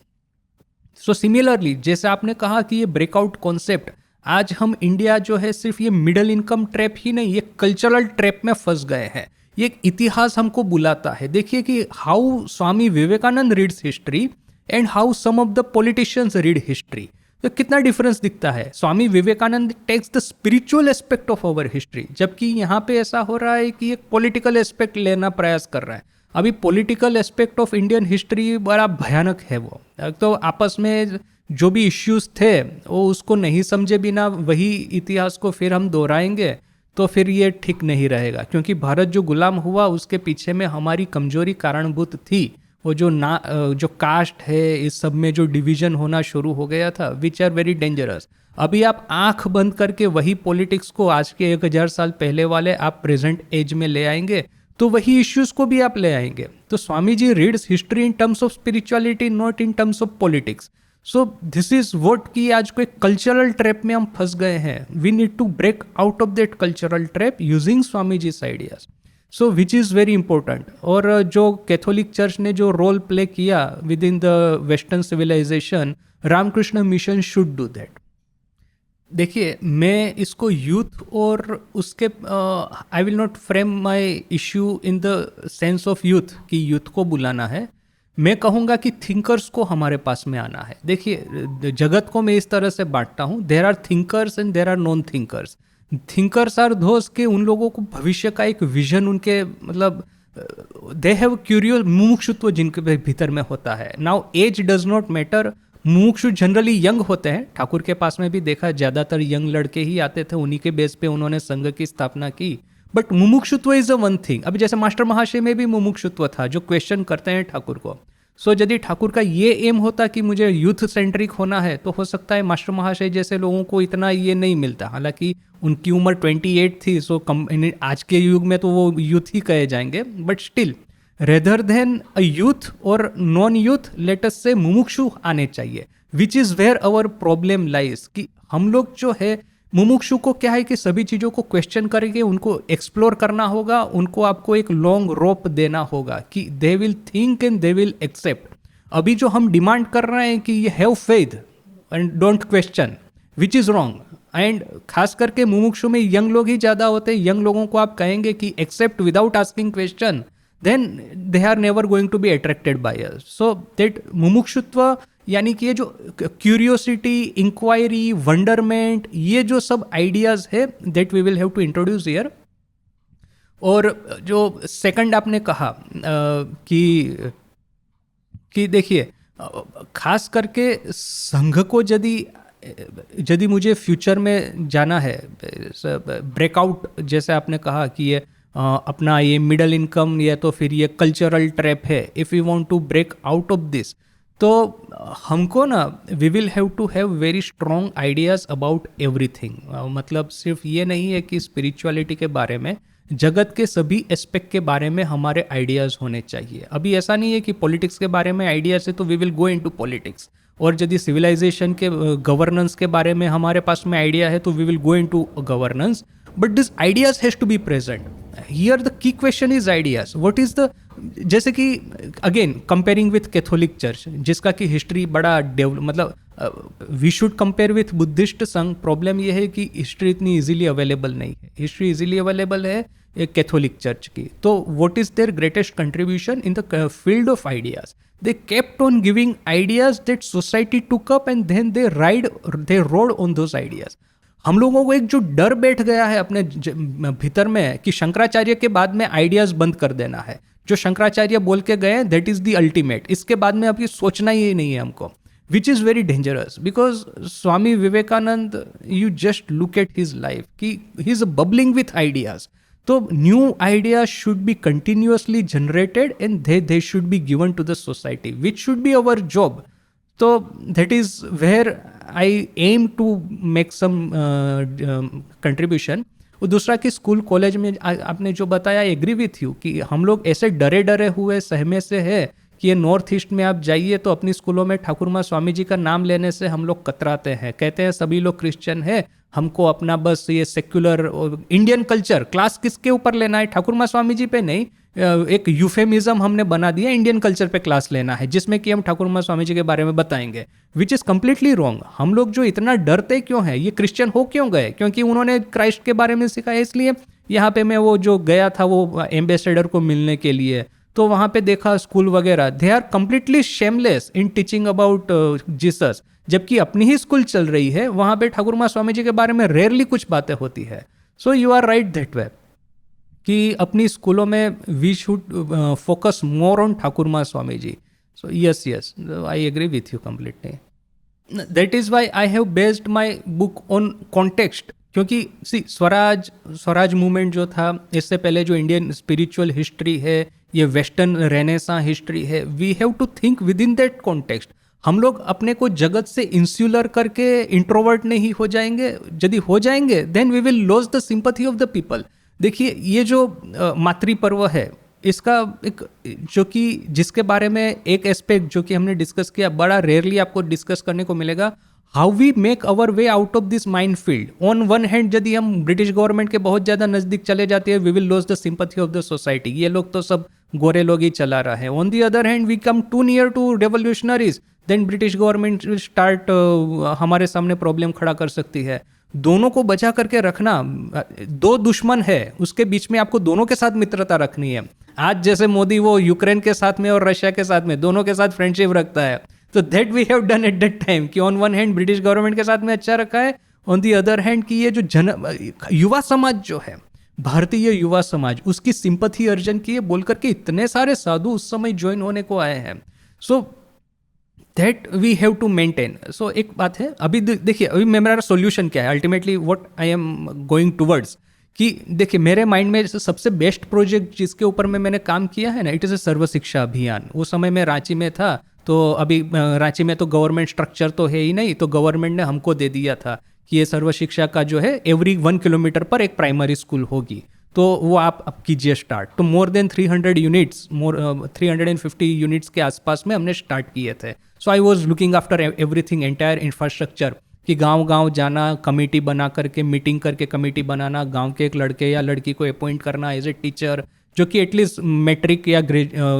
So similarly जैसे आपने कहा कि ये ब्रेकआउट कॉन्सेप्ट, आज हम इंडिया जो है सिर्फ ये मिडिल इनकम ट्रैप ही नहीं, ये कल्चरल ट्रैप में फंस गए हैं। ये एक इतिहास हमको बुलाता है। देखिए कि how Swami Vivekananda reads history and how some of the politicians read history. तो कितना डिफरेंस दिखता है। Swami Vivekananda takes the spiritual aspect of our history, जबकि यहाँ पे ऐसा हो रहा है कि एक पॉलिटिकल एस्पेक्ट लेना प्रयास कर रहा है। अभी political aspect of Indian history बड़ा भयानक है। वो तो आपस में जो भी इश्यूज थे वो उसको नहीं समझे बिना वही इतिहास को फिर हम दोहराएंगे तो फिर ये ठीक नहीं रहेगा, क्योंकि भारत जो गुलाम हुआ उसके पीछे में हमारी कमजोरी कारणभूत थी। वो जो कास्ट है, इस सब में जो डिवीजन होना शुरू हो गया था, विच आर वेरी डेंजरस। अभी आप आंख बंद करके वही पॉलिटिक्स को आज के 1000 साल पहले वाले आप प्रेजेंट एज में ले आएंगे तो वही इश्यूज को भी आप ले आएंगे। तो Swami ji reads history in terms of spirituality, not in terms of politics. So this is what कि आज को एक कल्चरल ट्रैप में हम फंस गए हैं। We need to break out of that cultural trap using Swami ji's ideas, so which is very important. और जो कैथोलिक चर्च ने जो रोल प्ले किया within the western civilization, Ramakrishna Mission should do that. देखिए, मैं इसको यूथ और उसके I will not frame my issue in the sense of youth कि यूथ को बुलाना है। मैं कहूँगा कि थिंकर्स को हमारे पास में आना है। देखिए, जगत को मैं इस तरह से बांटता हूँ, there are thinkers and there are non thinkers. Thinkers are those के उन लोगों को भविष्य का एक विजन, उनके मतलब दे हैव क्यूरियस, मुमुक्षुत्व जिनके भीतर में होता है। Now age does not matter. मुमुक्षु जनरली यंग होते हैं। ठाकुर के पास में भी देखा, ज़्यादातर यंग लड़के ही आते थे, उन्हीं के बेस पे उन्होंने संघ की स्थापना की। But mumukshutva is a one thing. अभी जैसे मास्टर महाशय में भी मुमुक्षुत्व था, जो क्वेश्चन करते हैं ठाकुर को। सो यदि ठाकुर का ये एम होता कि मुझे यूथ सेंट्रिक होना है, तो हो सकता है मास्टर महाशय जैसे लोगों को इतना ये नहीं मिलता। हालांकि उनकी उम्र 28 थी, सो आज के युग में तो वो यूथ ही कहे जाएंगे। But still, rather than a youth और non youth, let us say मुमुक्षु आने चाहिए, which is where our problem lies. कि हम लोग जो है मुमुक्षु को क्या है कि सभी चीज़ों को क्वेश्चन करके उनको एक्सप्लोर करना होगा, उनको आपको एक लॉन्ग रोप देना होगा कि they will think and they will accept. अभी जो हम डिमांड कर रहे हैं कि ये have faith and don't question, which is wrong. And खास करके मुमुक्षु में यंग लोग ही ज़्यादा होते हैं। यंग लोगों को आप कहेंगे कि accept without asking question, then they are never going to be attracted by us. So that मुमुक्षुत्व यानी कि ये जो क्यूरियोसिटी, इंक्वायरी, वंडरमेंट, ये जो सब आइडियाज है that we will have to introduce here. और जो सेकंड आपने कहा कि देखिए, खास करके संघ को यदि मुझे फ्यूचर में जाना है, ब्रेकआउट जैसे आपने कहा कि ये अपना ये मिडिल इनकम या तो फिर ये कल्चरल ट्रैप है, if you want to break out of this, तो हमको ना we will have to have very strong ideas about everything. मतलब सिर्फ ये नहीं है कि स्पिरिचुअलिटी के बारे में, जगत के सभी एस्पेक्ट के बारे में हमारे आइडियाज़ होने चाहिए। अभी ऐसा नहीं है कि पॉलिटिक्स के बारे में आइडियाज़ है तो we will go into politics, और यदि सिविलाइजेशन के गवर्नेंस के बारे में हमारे पास में आइडिया है तो we will go into governance. But this ideas has to be present here. The key question is ideas. What is the, जैसे कि again comparing with Catholic church, जिसका कि हिस्ट्री बड़ा डेवलप, मतलब we should compare with Buddhist Sangha. Problem यह है कि history इतनी इजीली अवेलेबल नहीं है। हिस्ट्री इजीली अवेलेबल है एक कैथोलिक चर्च की। तो what is there greatest contribution in the field of ideas? They kept on giving ideas that society took up and then they rode on those ideas. हम लोगों को एक जो डर बैठ गया है अपने भीतर में कि शंकराचार्य के बाद में आइडियाज बंद कर देना है। जो शंकराचार्य बोल के गए दैट इज द अल्टीमेट, इसके बाद में अब ये सोचना ही नहीं है हमको, which is very dangerous. Because Swami Vivekananda, you just look at his life कि he is bubbling with ideas. तो new ideas should be continuously generated and they should be given to the society, which should be our job. तो that is where I aim to make some contribution. और दूसरा कि school college में आपने जो बताया, agree with you कि हम लोग ऐसे डरे हुए सहमे से है कि ये नॉर्थ ईस्ट में आप जाइए तो अपनी स्कूलों में ठाकुर माँ स्वामी जी का नाम लेने से हम लोग कतराते हैं, कहते हैं सभी लोग क्रिश्चियन है, हमको अपना बस ये सेक्युलर इंडियन कल्चर क्लास किसके ऊपर लेना है, ठाकुर माँ स्वामी जी पे नहीं। एक यूफेमिज्म हमने बना दिया, इंडियन कल्चर पे क्लास लेना है जिसमें कि हम ठाकुर माँ स्वामी जी के बारे में बताएंगे, विच इज़ कम्प्लीटली रॉन्ग। हम लोग जो इतना डरते क्यों हैं, ये क्रिश्चियन हो क्यों गए? क्योंकि उन्होंने क्राइस्ट के बारे में सिखाया, इसलिए यहाँ पे मैं वो जो गया था वो एम्बेसडर को मिलने के लिए, तो तो वहाँ पे देखा स्कूल वगैरह, they are completely shameless in teaching about Jesus, जबकि अपनी ही स्कूल चल रही है, वहाँ पे ठाकुर माँ स्वामी जी के बारे में रेयरली कुछ बातें होती है. So you are right that way कि अपनी स्कूलों में we should focus more on Thakur Maa Swami ji. So yes yes, I agree with you completely. That is why I have based my book on context, क्योंकि सी स्वराज मूवमेंट जो था, इससे पहले जो इंडियन स्पिरिचुअल हिस्ट्री है, ये वेस्टर्न रेनेसा हिस्ट्री है, we have to think within that context. हम लोग अपने को जगत से इंस्यूलर करके इंट्रोवर्ट नहीं हो जाएंगे. यदि हो जाएंगे then we will loss the sympathy of the people. देखिए ये जो मातृपर्व है, इसका एक जो कि जिसके बारे में एक एस्पेक्ट जो कि हमने डिस्कस किया, बड़ा रेयरली आपको डिस्कस करने को मिलेगा, how we make our way out of this mind field. On one hand यदि हम ब्रिटिश गवर्नमेंट के बहुत ज़्यादा नज़दीक चले जाते हैं, we will loss the sympathy of the society, ये लोग तो सब गोरे लोग ही चला रहा है. On the other hand we come too near to revolutionaries, then British government will start हमारे सामने प्रॉब्लम खड़ा कर सकती है. दोनों को बचा करके रखना, दो दुश्मन है उसके बीच में आपको दोनों के साथ मित्रता रखनी है. आज जैसे मोदी वो यूक्रेन के साथ में और रशिया के साथ में दोनों के साथ फ्रेंडशिप रखता है, तो that we have done at that time कि on one hand British government के साथ में अच्छा रखा है, ऑन दी अदर हैंड कि ये जो युवा समाज जो है, भारतीय युवा समाज, उसकी सिंपैथी अर्जन की है बोल करके इतने सारे साधु उस समय ज्वाइन होने को आए हैं. So that we have to maintain. सो एक बात है, अभी देखिए अभी मेरा सोल्यूशन क्या है, ultimately what I am going towards, कि देखिए मेरे माइंड में सबसे बेस्ट प्रोजेक्ट जिसके ऊपर मैंने काम किया है ना, इट इज़ अ सर्व शिक्षा अभियान. उस समय मैं रांची में था, तो अभी रांची में तो गवर्नमेंट स्ट्रक्चर तो है ही नहीं, तो गवर्नमेंट ने हमको दे दिया था कि ये सर्व शिक्षा का जो है एवरी 1 किलोमीटर पर एक प्राइमरी स्कूल होगी, तो वो आप अब कीजिए स्टार्ट. तो मोर देन 300 यूनिट्स, 350 यूनिट्स के आसपास में हमने स्टार्ट किए थे. So I was looking after everything, entire infrastructure, कि गांव-गांव जाना, कमेटी बना करके, मीटिंग करके कमेटी बनाना, गांव के एक लड़के या लड़की को अपॉइंट करना एज ए टीचर, जो कि एटलीस्ट मैट्रिक या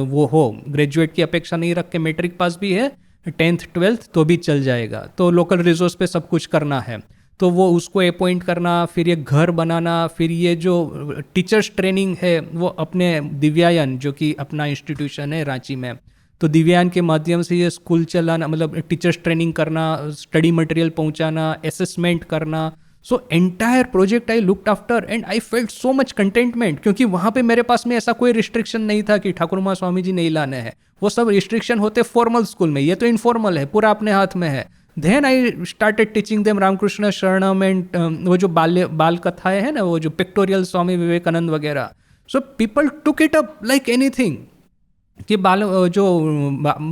वो हो, ग्रेजुएट की अपेक्षा नहीं रख के, मैट्रिक पास भी है, 10th 12th तो भी चल जाएगा, तो लोकल रिसोर्स पे सब कुछ करना है, तो वो उसको अपॉइंट करना, फिर ये घर बनाना, फिर ये जो टीचर्स ट्रेनिंग है वो अपने दिव्यायन जो कि अपना इंस्टीट्यूशन है रांची में, तो दिव्यांग के माध्यम से ये स्कूल चलाना, मतलब टीचर्स ट्रेनिंग करना, स्टडी मटेरियल पहुंचाना, असेसमेंट करना. So entire project I looked after and I felt so much contentment, क्योंकि वहाँ पे मेरे पास में ऐसा कोई रिस्ट्रिक्शन नहीं था कि ठाकुर माँ स्वामी जी नहीं लाने हैं. वो सब रिस्ट्रिक्शन होते फॉर्मल स्कूल में, ये तो इनफॉर्मल है, पूरा अपने हाथ में है. Then I started teaching them Ramakrishna Sharanam and वो जो बाल कथाएं हैं ना, वो जो पिक्टोरियल स्वामी विवेकानंद वगैरह. So people took it up like anything, कि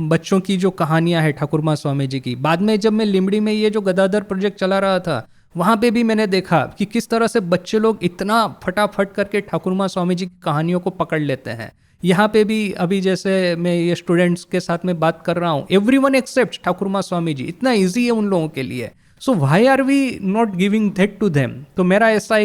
बच्चों की जो कहानियां हैं ठाकुर माँ स्वामी जी की. बाद में जब मैं लिमड़ी में ये जो गदाधर प्रोजेक्ट चला रहा था, वहाँ पे भी मैंने देखा कि किस तरह से बच्चे लोग इतना फटाफट करके ठाकुर माँ स्वामी जी की कहानियों को पकड़ लेते हैं. यहाँ पे भी अभी जैसे मैं ये स्टूडेंट्स के साथ में बात कर रहा हूँ, एवरीवन एक्सेप्ट ठाकुर माँ स्वामी जी, इतना ईजी है उन लोगों के लिए. So why are we not giving that to them. तो मेरा ऐसा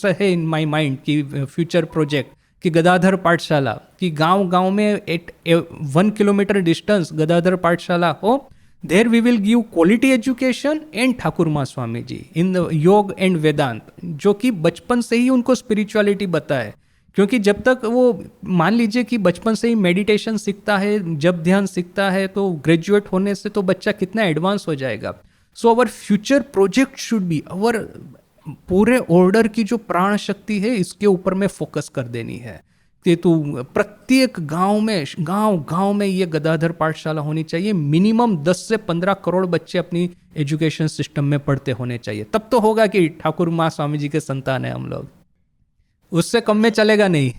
है इन माई माइंड कि फ्यूचर प्रोजेक्ट कि गदाधर पाठशाला, कि गांव में 1 किलोमीटर डिस्टेंस गदाधर पाठशाला हो, there we will give quality education and Thakur Maa Swami ji in the योग एंड वेदांत, जो कि बचपन से ही उनको स्पिरिचुअलिटी बताए. क्योंकि जब तक वो मान लीजिए कि बचपन से ही मेडिटेशन सीखता है, जब ध्यान सीखता है, तो ग्रेजुएट होने से तो बच्चा कितना एडवांस हो जाएगा. So our future project should be, our पूरे ऑर्डर की जो प्राण शक्ति है इसके ऊपर में फोकस कर देनी है. तो प्रत्येक गांव में ये गदाधर पाठशाला होनी चाहिए. मिनिमम 10 से 15 करोड़ बच्चे अपनी एजुकेशन सिस्टम में पढ़ते होने चाहिए, तब तो होगा कि ठाकुर माँ स्वामी जी के संतान है हम लोग. उससे कम में चलेगा नहीं.